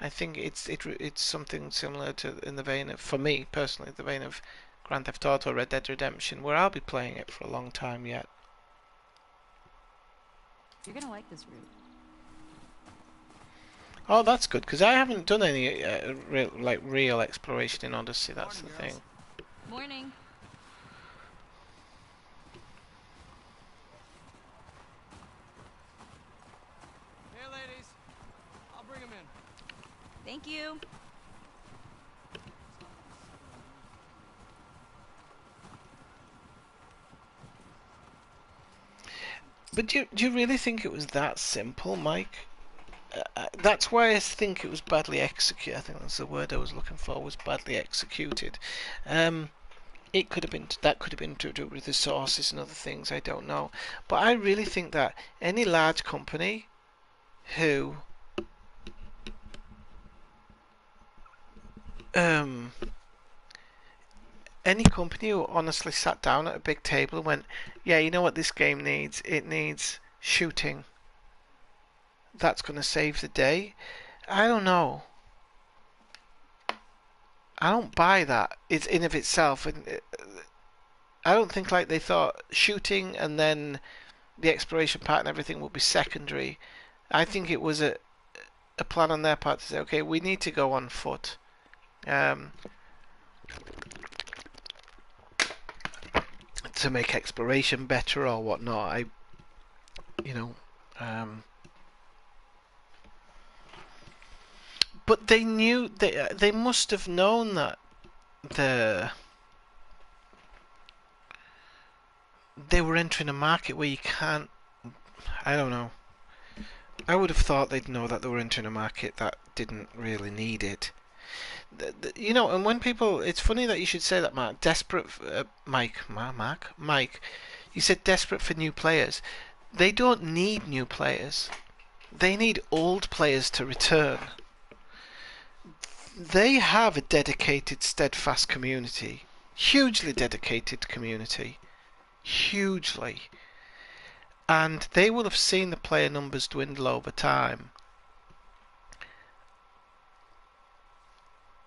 I think it's something similar to, in the vein of, for me personally, the vein of Grand Theft Auto, Red Dead Redemption, where I'll be playing it for a long time yet. You're gonna like this route. Oh, that's good, because I haven't done any real exploration in Odyssey. That's the thing. Morning. Hey, ladies. I'll bring them in. Thank you. But do you really think it was that simple, Mike? That's why I think it was badly executed. I think that's the word I was looking for. Was badly executed. It could have been to do with resources and other things. I don't know, but I really think that any large company who any company who honestly sat down at a big table and went, yeah, you know what this game needs? It needs shooting. That's going to save the day. I don't know. I don't buy that. It's in of itself, and I don't think like they thought shooting and then the exploration part and everything would be secondary. I think it was a plan on their part to say, okay, we need to go on foot. To make exploration better or whatnot. You know, but they knew they must have known that they were entering a market where you can't. I don't know. I would have thought they'd know that they were entering a market that didn't really need it. You know, and when people, it's funny that you should say that, Mark. Desperate, Mike. You said desperate for new players. They don't need new players. They need old players to return. They have a dedicated, steadfast community. Hugely dedicated community. Hugely. And they will have seen the player numbers dwindle over time.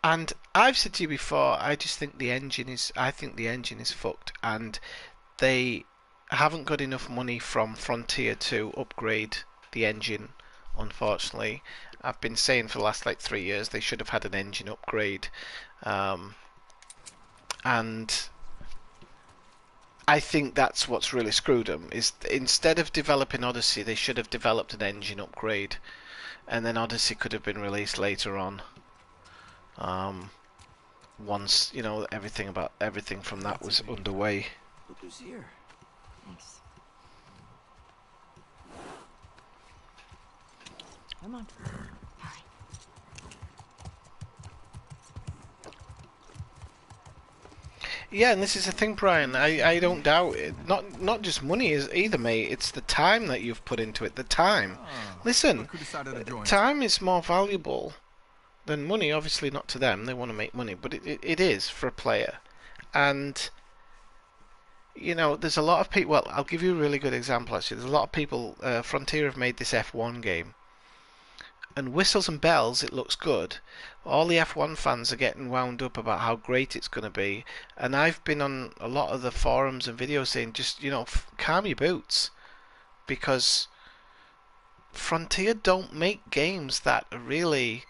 And I've said to you before, I think the engine is fucked, and they haven't got enough money from Frontier to upgrade the engine, unfortunately. I've been saying for the last 3 years they should have had an engine upgrade, and I think that's what's really screwed them. Is instead of developing Odyssey, they should have developed an engine upgrade, and then Odyssey could have been released later on. Once everything from that was underway. Look who's here. Thanks. Come on. Hurry. Yeah, and this is the thing, Brian. I don't doubt it. Not just money is either, mate. It's the time that you've put into it. The time. Listen, time is more valuable than money. Obviously, not to them. They want to make money, but it is for a player. And you know, there's a lot of people. Well, I'll give you a really good example. Actually, there's a lot of people. Frontier have made this F1 game, and whistles and bells, it looks good. All the F1 fans are getting wound up about how great it's going to be, and I've been on a lot of the forums and videos saying, just calm your boots, because Frontier don't make games that are really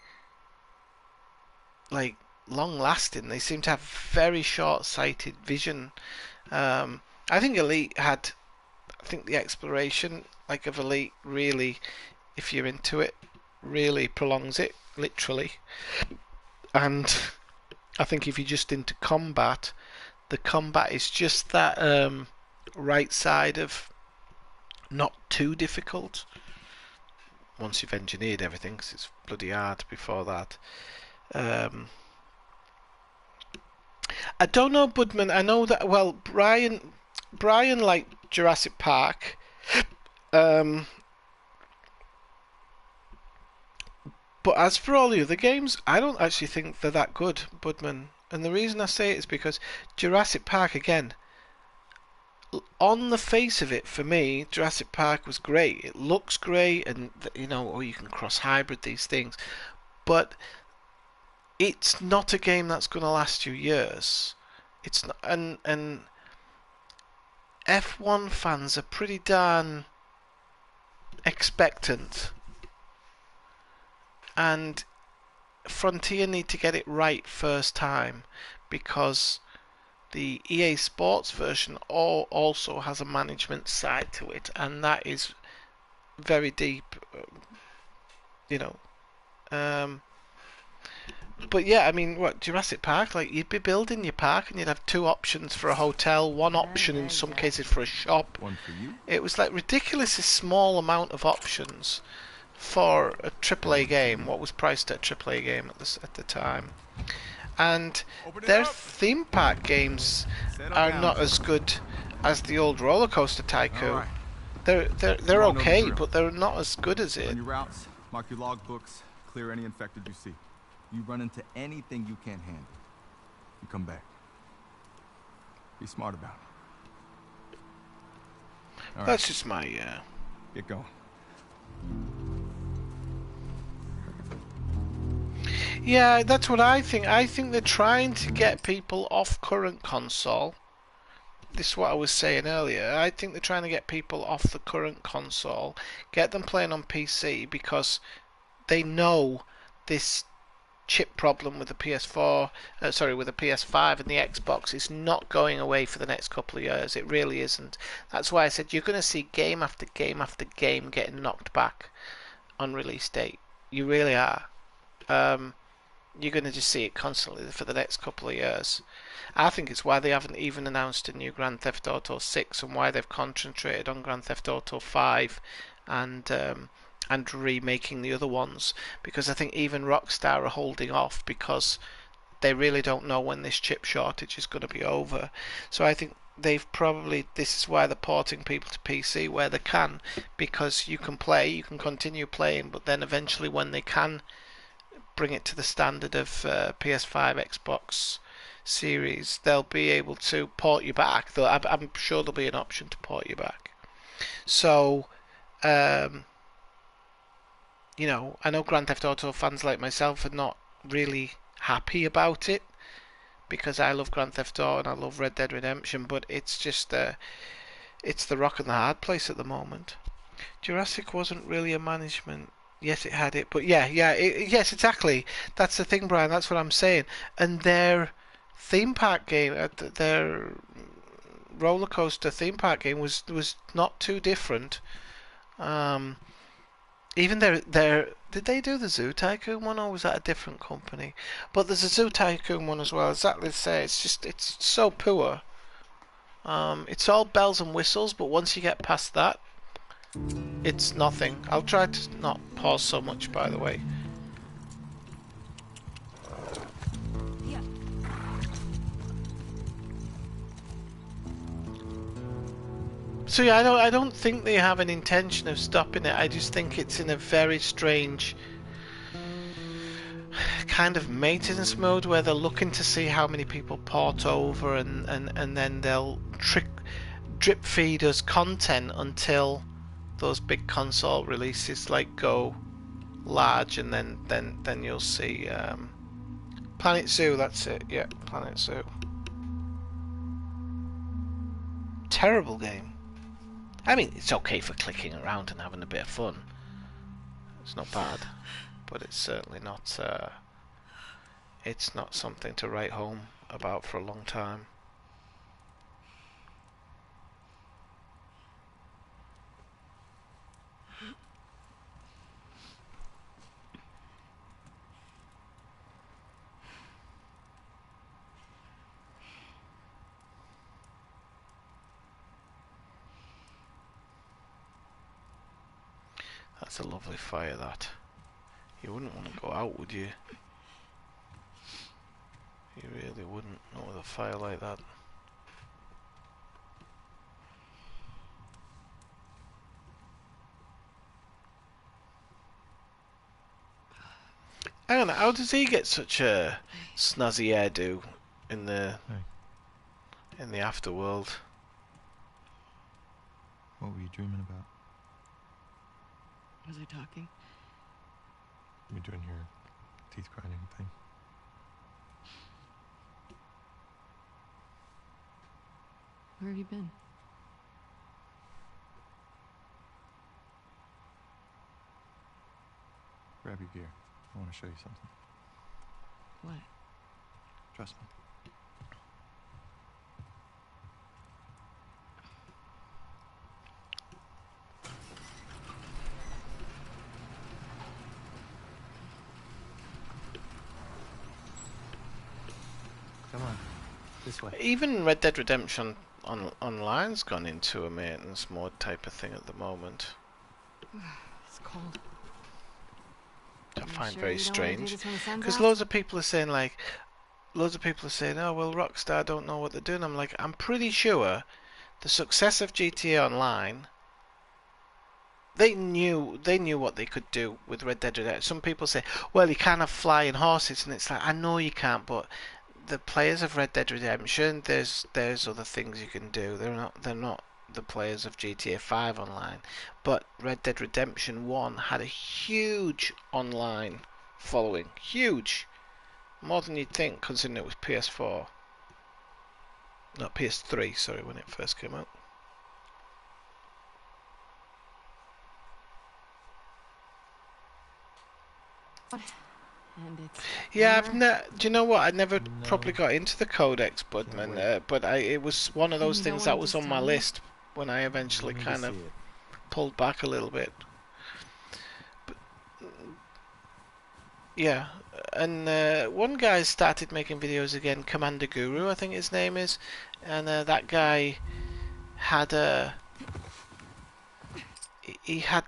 long lasting. They seem to have very short-sighted vision. I think Elite had, the exploration of Elite really, if you're into it, really prolongs it, literally. And I think if you're just into combat, the combat is just that right side of not too difficult. Once you've engineered everything, because it's bloody hard before that. I don't know, Budman. I know that. Well, Brian liked Jurassic Park. But as for all the other games, I don't actually think they're that good, Budman. And the reason I say it is because Jurassic Park, again, on the face of it, for me, Jurassic Park was great. It looks great, and you can cross hybrid these things, but it's not a game that's going to last you years. It's not, and F1 fans are pretty darn expectant, and Frontier need to get it right first time, because the EA Sports version also has a management side to it, and that is very deep, But yeah, I mean, Jurassic Park, you'd be building your park and you'd have 2 options for a hotel, 1 option in some cases for a shop. One for you. It was ridiculously small amount of options for a AAA game, what was priced at a AAA game at the time. And their theme park games are not as good as the old Roller Coaster Tycoon. Right. They're okay, but they're not as good as it. On your routes, mark your logbooks, clear any infected you see. You run into anything you can't handle, you come back. Be smart about it. All right. That's just my Get going. Yeah, that's what I think. I think they're trying to get people off current console. This is what I was saying earlier. I think they're trying to get people off the current console, get them playing on PC because they know this chip problem with the PS4, with the PS5 and the Xbox is not going away for the next couple of years. It really isn't. That's why I said you're going to see game after game after game getting knocked back on release date. You really are. You're going to just see it constantly for the next couple of years. I think it's why they haven't even announced a new Grand Theft Auto 6 and why they've concentrated on Grand Theft Auto 5 and remaking the other ones, because I think even Rockstar are holding off because they really don't know when this chip shortage is going to be over. So I think this is why they're porting people to PC where they can, because you can continue playing, but then eventually when they can bring it to the standard of PS5, Xbox Series, they'll be able to port you back. I'm sure there'll be an option to port you back. So, I know Grand Theft Auto fans like myself are not really happy about it because I love Grand Theft Auto and I love Red Dead Redemption, but it's just it's the rock and the hard place at the moment. Jurassic wasn't really a management. Yes, it had it, but yes, exactly. That's the thing, Brian. That's what I'm saying. And their theme park game, their roller coaster theme park game was not too different. Even their did they do the Zoo Tycoon one, or was that a different company? But there's a Zoo Tycoon one as well. Exactly the same. It's so poor. It's all bells and whistles, but once you get past that, it's nothing. I'll try to not pause so much, by the way. So yeah, I don't think they have an intention of stopping it. I just think it's in a very strange kind of maintenance mode where they're looking to see how many people port over, and then they'll drip feed us content until those big console releases like go large, and then you'll see Planet Zoo. That's it. Yeah, Planet Zoo. Terrible game. I mean, it's okay for clicking around and having a bit of fun. It's not bad, but it's certainly not. It's not something to write home about for a long time. That's a lovely fire, that. You wouldn't want to go out, would you? You really wouldn't, not with a fire like that. I don't know, how does he get such a snazzy hairdo in the afterworld? What were you dreaming about? Was I talking? You doing your teeth grinding thing? Where have you been? Grab your gear. I want to show you something. What? Trust me. Come on. This way. Even Red Dead Redemption Online's gone into a maintenance mode type of thing at the moment. It's cold. I find very strange, because out? loads of people are saying oh well, Rockstar don't know what they're doing. I'm like, I'm pretty sure the success of GTA Online, they knew what they could do with Red Dead Redemption. Some people say, well, you can't have flying horses, and it's like, I know you can't, but the players of Red Dead Redemption, there's other things you can do. They're not the players of GTA 5 Online, but Red Dead Redemption 1 had a huge online following, huge. More than you'd think, considering it was PS4. Not PS3, sorry, when it first came out. And it's Yeah, armor. do you know what? I never No. probably got into the Codex, Budman, but it was one of And those you don't things wanna that was just on my tell me? list when I eventually Want me to kind of see it? pulled back a little bit. Yeah, and one guy started making videos again, Commander Guru, I think his name is, and that guy had he had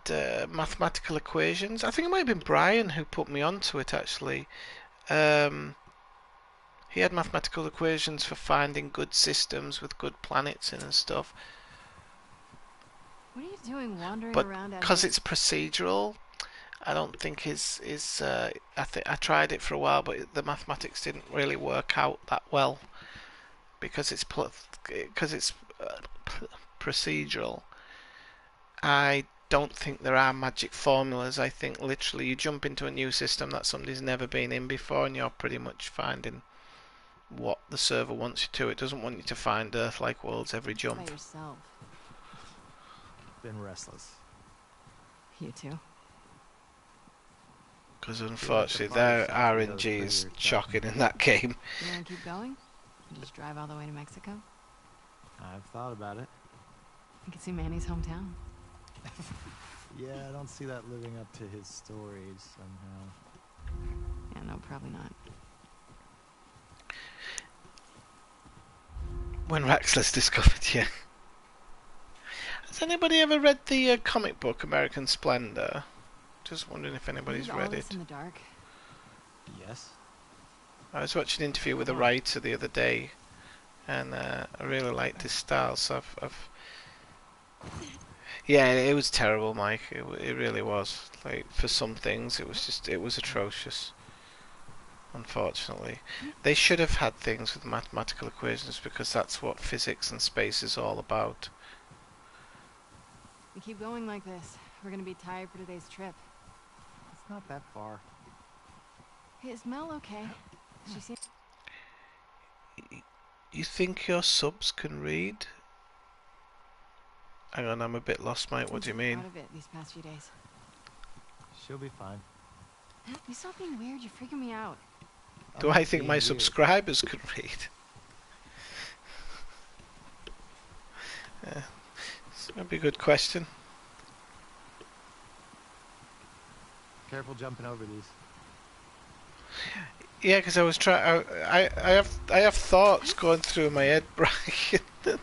mathematical equations. I think it might have been Brian who put me onto it actually. He had mathematical equations for finding good systems with good planets in and stuff. What are you doing wandering But around out because here? it's procedural, I don't think I tried it for a while, but the mathematics didn't really work out that well because it's procedural. I don't think there are magic formulas. I think literally you jump into a new system that somebody's never been in before, and you're pretty much finding what the server wants you to. It doesn't want you to find Earth-like worlds every By jump. yourself. Been restless. You too. Because Feel like the unfortunately farther their south we go, the RNG is prettier it's shocking gotten. in that game. You wanna keep going? And just drive all the way to Mexico? I've thought about it. You can see Manny's hometown. Yeah, I don't see that living up to his stories somehow. Yeah, no, probably not. When Raxless discovered you. Has anybody ever read the comic book American Splendor? Just wondering if anybody's Read all read this it. in the dark. Yes. I was watching an interview with a writer the other day, and I really liked his style. So yeah, it was terrible, Mike. It really was. Like for some things, it was atrocious. Unfortunately, they should have had things with mathematical equations because that's what physics and space is all about. We keep going like this, we're gonna be tired for today's trip. It's not that far. Hey, is Mel okay? She seems You think your subs can read? Hang on, I'm a bit lost, mate. What do you mean? out of it these past few days. She'll be fine. You stop being weird, you're freaking me out. Do I think my subscribers could read? Yeah, that'd be a good question. Careful jumping over these. Yeah, because I was trying. I have thoughts going through my head, Brian. Are you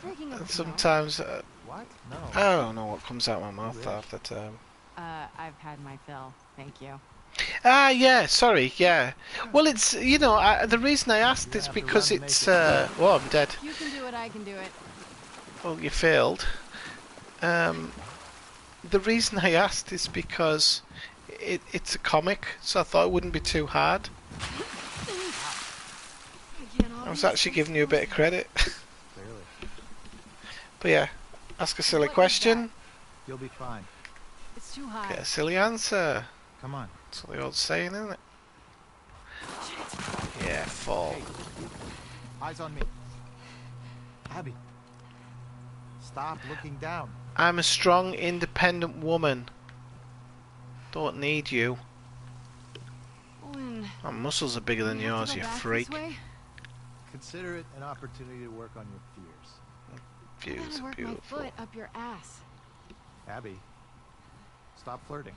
breaking up And the sometimes What? No. I don't know what comes out my mouth half the time. I've had my fill, thank you. Ah, yeah. Sorry. Yeah. Well, it's the reason I asked is have to because run to it's. make Oh, I'm dead. You can do it, I can do it. Well, you failed. The reason I asked is because it's a comic, so I thought it wouldn't be too hard. I was actually giving you a bit of credit. Clearly. But yeah, ask a silly What is question, You'll be fine. It's too high. get a silly answer. Come on. That's the old saying, isn't it? Yeah, fall. Eyes on me. Abby. Stop looking down. I'm a strong, independent woman. Don't need you. When My muscles are bigger than we have yours, to go you back this freak. way, Consider it an opportunity to work on your fears. I Views gotta are work my beautiful. foot up your ass. Abby, stop flirting.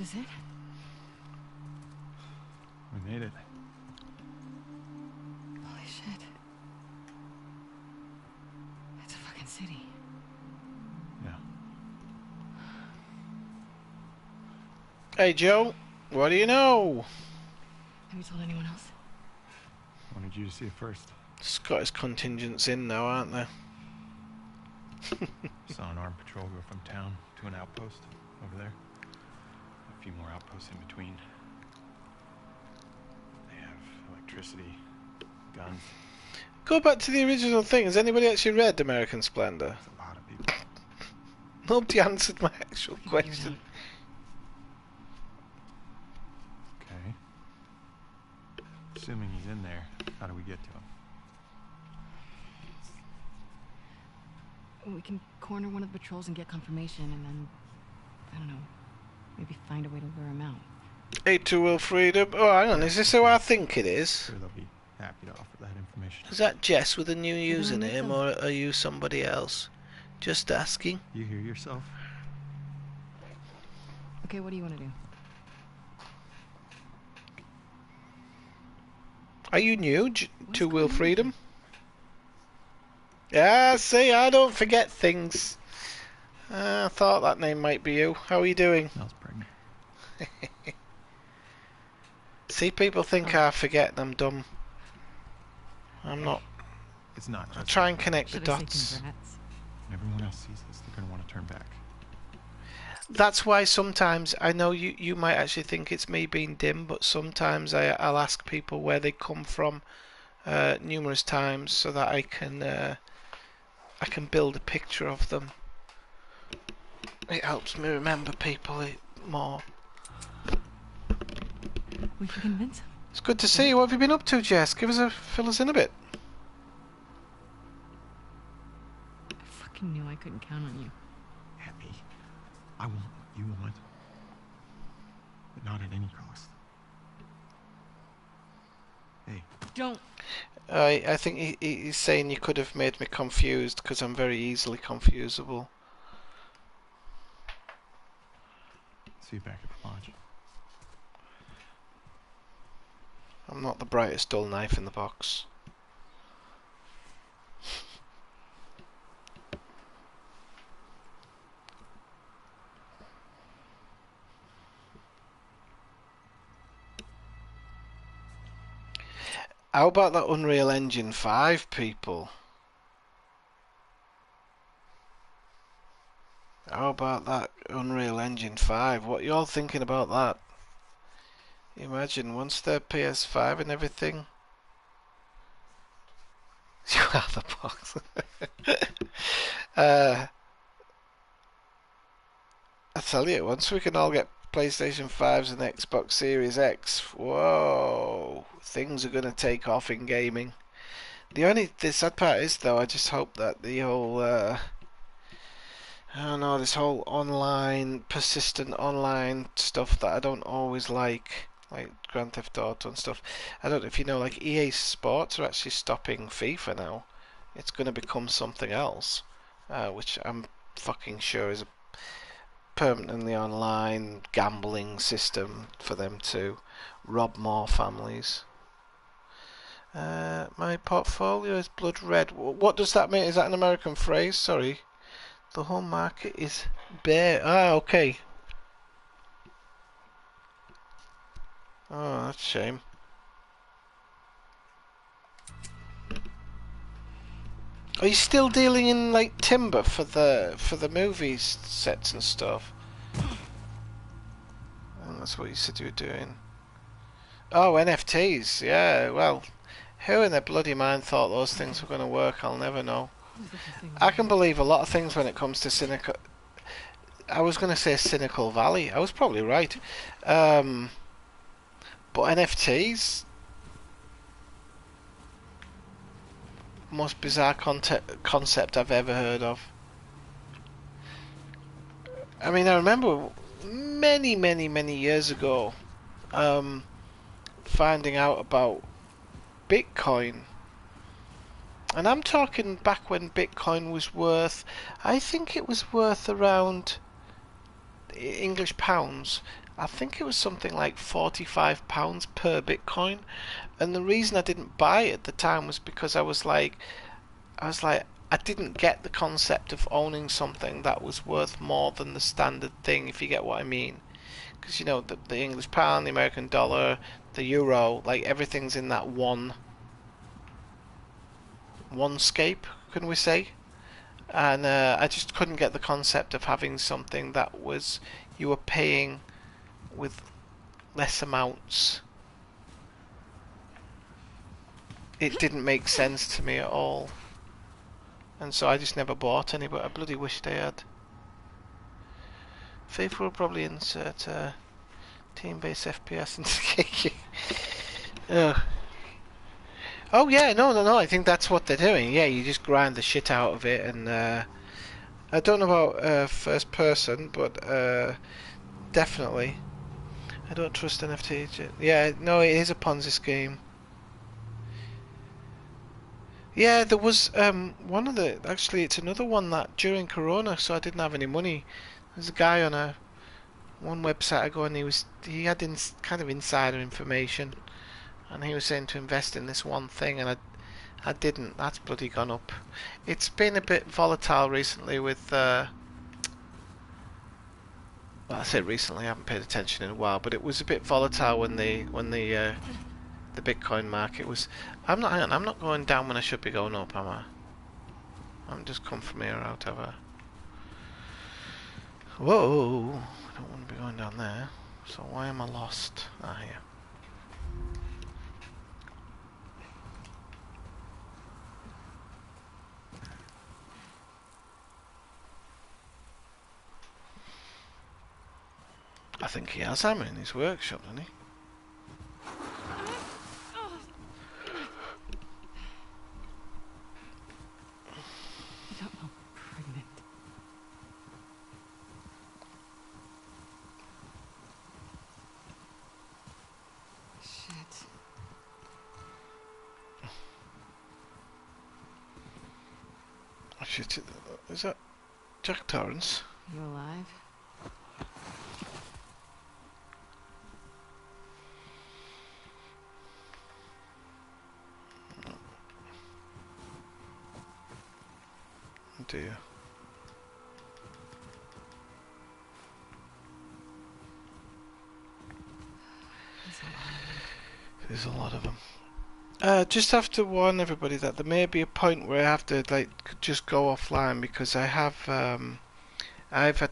Is this it? We made it. Holy shit. It's a fucking city. Yeah. Hey Joe, what do you know? Have you told anyone else? wanted you to see it first. Scottish contingents in now, aren't they? Saw an armed patrol go from town to an outpost over there. A few more outposts in between. They have electricity, guns. Go back to the original thing. Has anybody actually read American Splendor? That's a lot of people. Nobody answered my actual Figure it question. Okay. Assuming he's in there, how do we get to him? We can corner one of the patrols and get confirmation, and then, I don't know, maybe find a way to lure him out. A2 freedom. Oh, hang on. Is this who I think it is? Sure, they'll be happy to offer that information. Is that Jess with a new So then we username, go. or are you somebody else? Just asking. You hear yourself? Okay, what do you want to do? Are you new? What's Two going Wheel on? Freedom? Yeah, see, I don't forget things. I thought that name might be you. How are you doing? Mel's pregnant. See, people think I forget and I'm dumb. I'm not. It's not I just try and connect the Should I say dots. congrats? when everyone else sees this, they're going to want to turn back. That's why sometimes, I know you might actually think it's me being dim, but sometimes I'll ask people where they come from numerous times so that I can build a picture of them. It helps me remember people more. We can convince him. It's good to see you. What have you been up to, Jess? Fill us in a bit. I fucking knew I couldn't count on you. Abby, I want what you want, but not at any cost. Hey, Don't. I think he's saying you could have made me confused because I'm very easily confusable. see you back at the lodge. I'm not the brightest dull knife in the box. How about that Unreal Engine 5, people? How about that Unreal Engine 5? What you all thinking about that? Imagine once they're PS5 and everything. You are the box. I tell you, once we can all get PlayStation 5s and Xbox Series X, whoa, things are going to take off in gaming. The sad part is, though, I just hope that the whole, I don't know, this whole persistent online stuff that I don't always like Grand Theft Auto and stuff. I don't know if you know, like EA Sports are actually stopping FIFA now. It's going to become something else, which I'm fucking sure is a permanently online gambling system for them to rob more families. My portfolio is blood red. What does that mean? Is that an American phrase? Sorry. The whole market is bare. Ah, okay. Oh, that's a shame. Are you still dealing in like timber for the movies sets and stuff? And that's what you said you were doing. Oh, NFTs. Yeah. Well, who in their bloody mind thought those things were going to work? I'll never know. I can believe a lot of things when it comes to cynical. I was going to say Cynical Valley. I was probably right. But NFTs, most bizarre concept I've ever heard of. I mean, I remember many years ago finding out about Bitcoin. And I'm talking back when Bitcoin was worth, I think it was worth around English pounds. I think it was something like £45 per Bitcoin. And the reason I didn't buy it at the time was because I was like, I didn't get the concept of owning something that was worth more than the standard thing, if you get what I mean. Because, you know, the English pound, the American dollar, the euro, like everything's in that one onescape, can we say? And I just couldn't get the concept of having something that was you were paying with less amounts. It didn't make sense to me at all, and so I just never bought any. But I bloody wished I had. FIFA will probably insert team-based FPS into the game. Oh yeah, no. I think that's what they're doing. Yeah, you just grind the shit out of it, and I don't know about first person, but definitely, I don't trust NFT. Yeah, no, it is a Ponzi scheme. Yeah, there was one of the. Actually, it's another one that during Corona, so I didn't have any money. There's a guy on one website I go, and he had kind of insider information, and he was saying to invest in this one thing, and I didn't. That's bloody gone up. It's been a bit volatile recently with. Well, I say recently. I haven't paid attention in a while, but it was a bit volatile when the Bitcoin market was. I'm not going down when I should be going up, am I? I'm just come from here out of a. Whoa! I don't want to be going down there. So why am I lost? Ah, here. I think he has hammer in his workshop, doesn't he? I don't know, pregnant. Shit. Oh, shit, is that Jack Torrance? You alive? Oh dear. There's a lot of them. Just have to warn everybody that there may be a point where I have to just go offline because I've had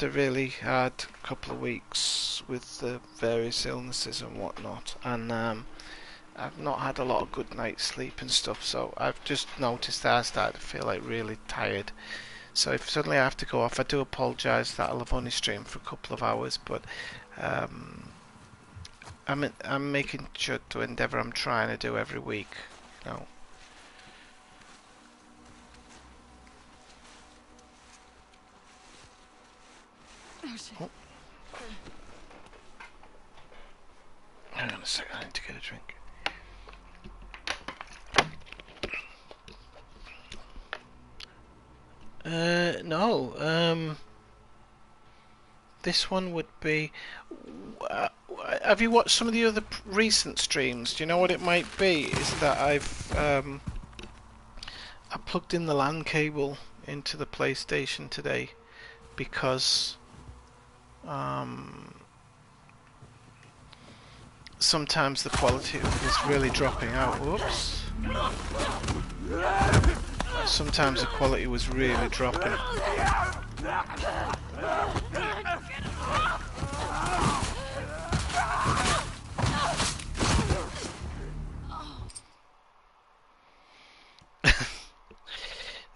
a really hard couple of weeks with the various illnesses and whatnot, and I've not had a lot of good night's sleep and stuff, so I've just noticed that I started to feel like really tired. So if suddenly I have to go off, I do apologise that I'll have only streamed for a couple of hours, but I'm making sure to endeavour. I'm trying to do every week, you know. Oh. Hang on a second, I need to get a drink. No. This one would be. Have you watched some of the other recent streams? Do you know what it might be? Is that I plugged in the LAN cable into the PlayStation today because sometimes the quality is really dropping out. Whoops. Sometimes the quality was really dropping.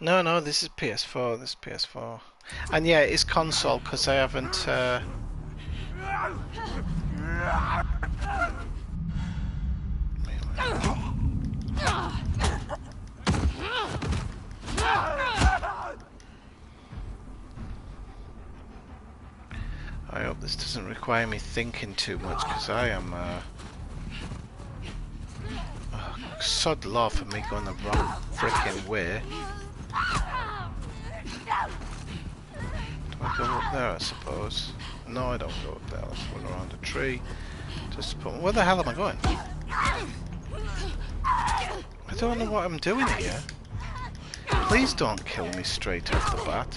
No, this is PS4. This is PS4, and yeah, it's console because I haven't. I hope this doesn't require me thinking too much because I am. Sod law for me going the wrong frickin' way. Do I go up there, I suppose? No, I don't go up there. Let's run around a tree. Just put. Where the hell am I going? I don't know what I'm doing here. Please don't kill me straight off the bat.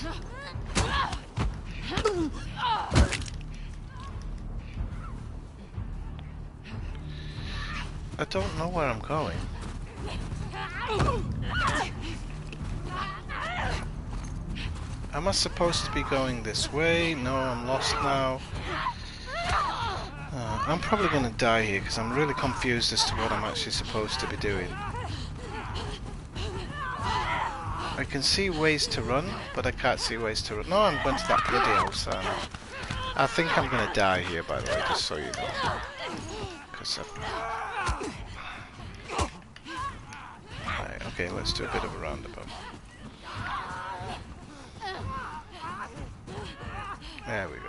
I don't know where I'm going. Am I supposed to be going this way? No, I'm lost now. I'm probably going to die here because I'm really confused as to what I'm actually supposed to be doing. I can see ways to run, but I can't see ways to run. No, I'm going to that bloody house, aren't I? I think I'm going to die here, by the way, just so you know. Because right, okay, let's do a bit of a roundabout. There we go.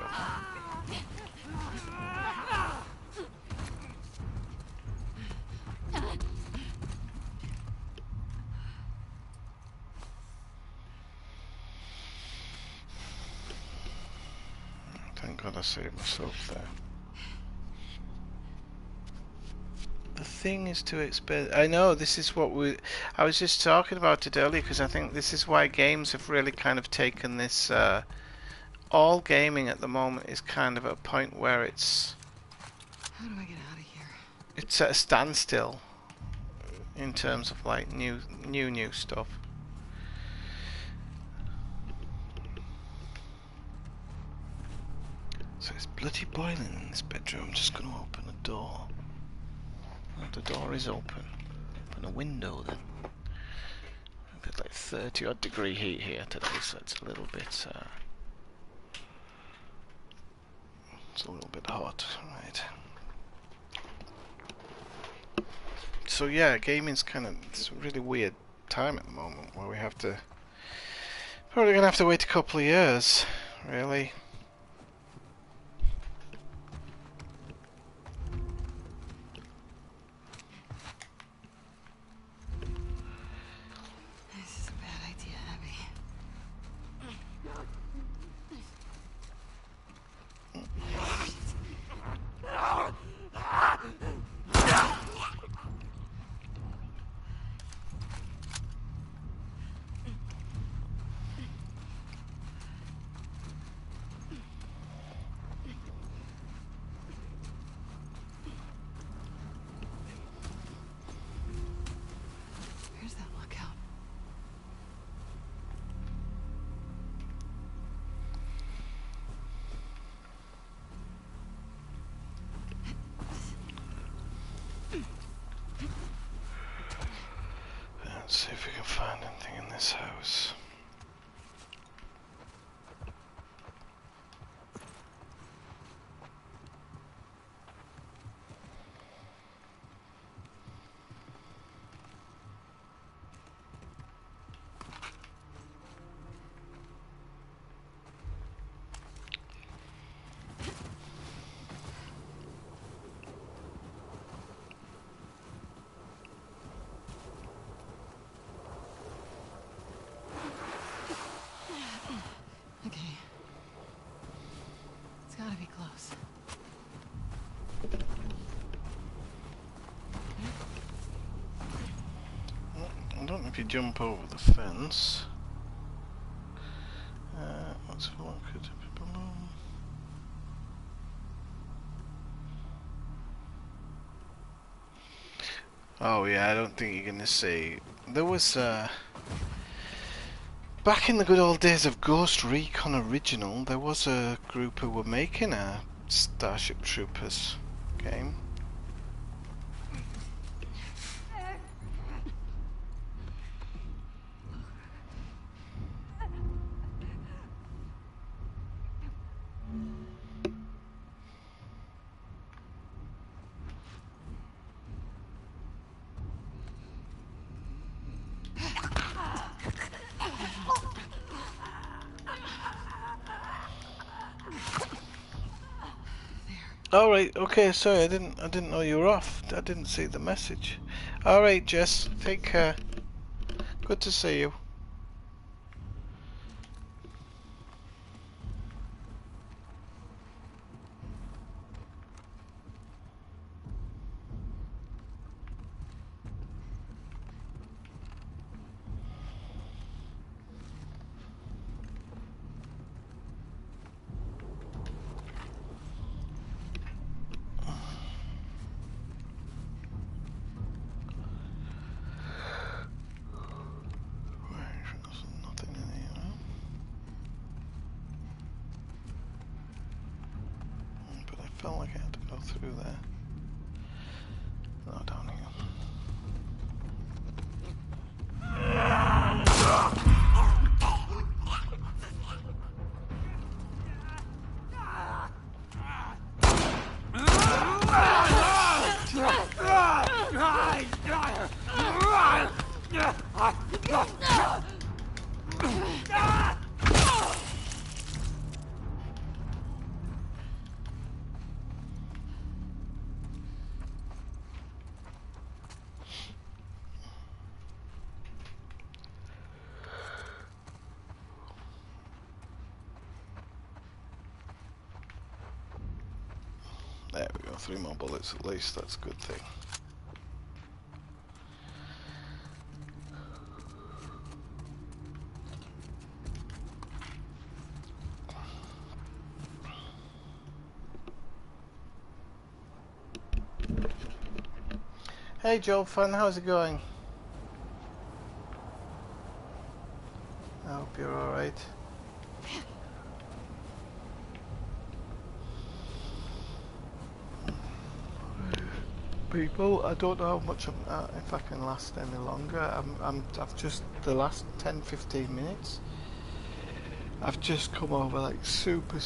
Thank God I saved myself there. The thing is to expect. I know this is what I was just talking about it earlier because I think this is why games have really kind of taken this. All gaming at the moment is kind of at a point where it's. How do I get out of here? It's at a standstill in terms of like new stuff. So it's bloody boiling in this bedroom. I'm just going to open the door. Oh, the door is open. Open a window then. We've got like 30 odd degree heat here today, so it's a little bit. It's a little bit hot, right? So yeah, gaming's kind of it's a really weird time at the moment where we have to probably gonna have to wait a couple of years, really. This is a bad idea, Abby. Where's that lookout? Let's see if we can find anything in this house. Okay. It's gotta be close. I don't know if you jump over the fence. Let's have a look at it below. Oh yeah, I don't think you're gonna see. There was back in the good old days of Ghost Recon Original, there was a group who were making a Starship Troopers game. All right, okay. Sorry, I didn't know you were off. I didn't see the message. All right, Jess. Take care. Good to see you. felt like I had to go through there. No, down here. There we go, 3 more bullets at least, that's a good thing. Hey Joe Fun, how's it going? I hope you're alright. People, I don't know how much if I can last any longer. I've just the last 10-15 minutes. I've just come over like super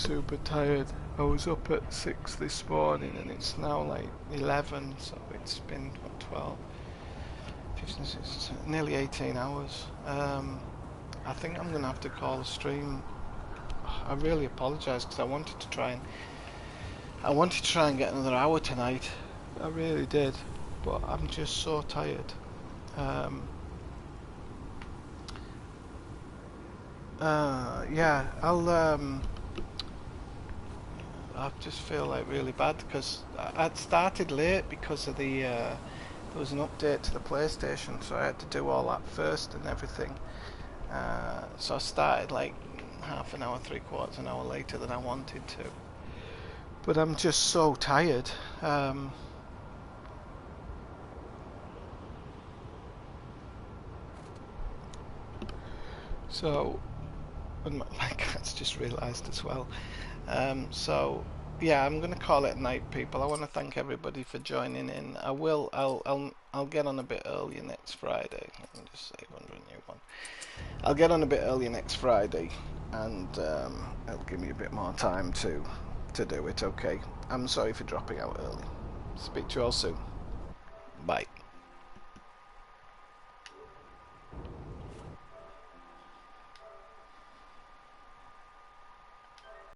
tired. I was up at 6 this morning and it's now like 11, so it's been what, 12, 15, 16, nearly 18 hours. I think I'm gonna have to call the stream. I really apologise because I wanted to try and get another hour tonight. I really did, but I'm just so tired. Yeah, I just feel like really bad because I'd started late because of the there was an update to the PlayStation, so I had to do all that first and everything. So I started like half an hour, 3/4 an hour later than I wanted to. But I'm just so tired. So, and my cat's just realised as well. So yeah, I'm gonna call it a night, people. I want to thank everybody for joining in. I'll get on a bit earlier next Friday. Let me just save under a new one. I'll get on a bit earlier next Friday, and it'll give me a bit more time to do it. Okay. I'm sorry for dropping out early. Speak to you all soon. Bye.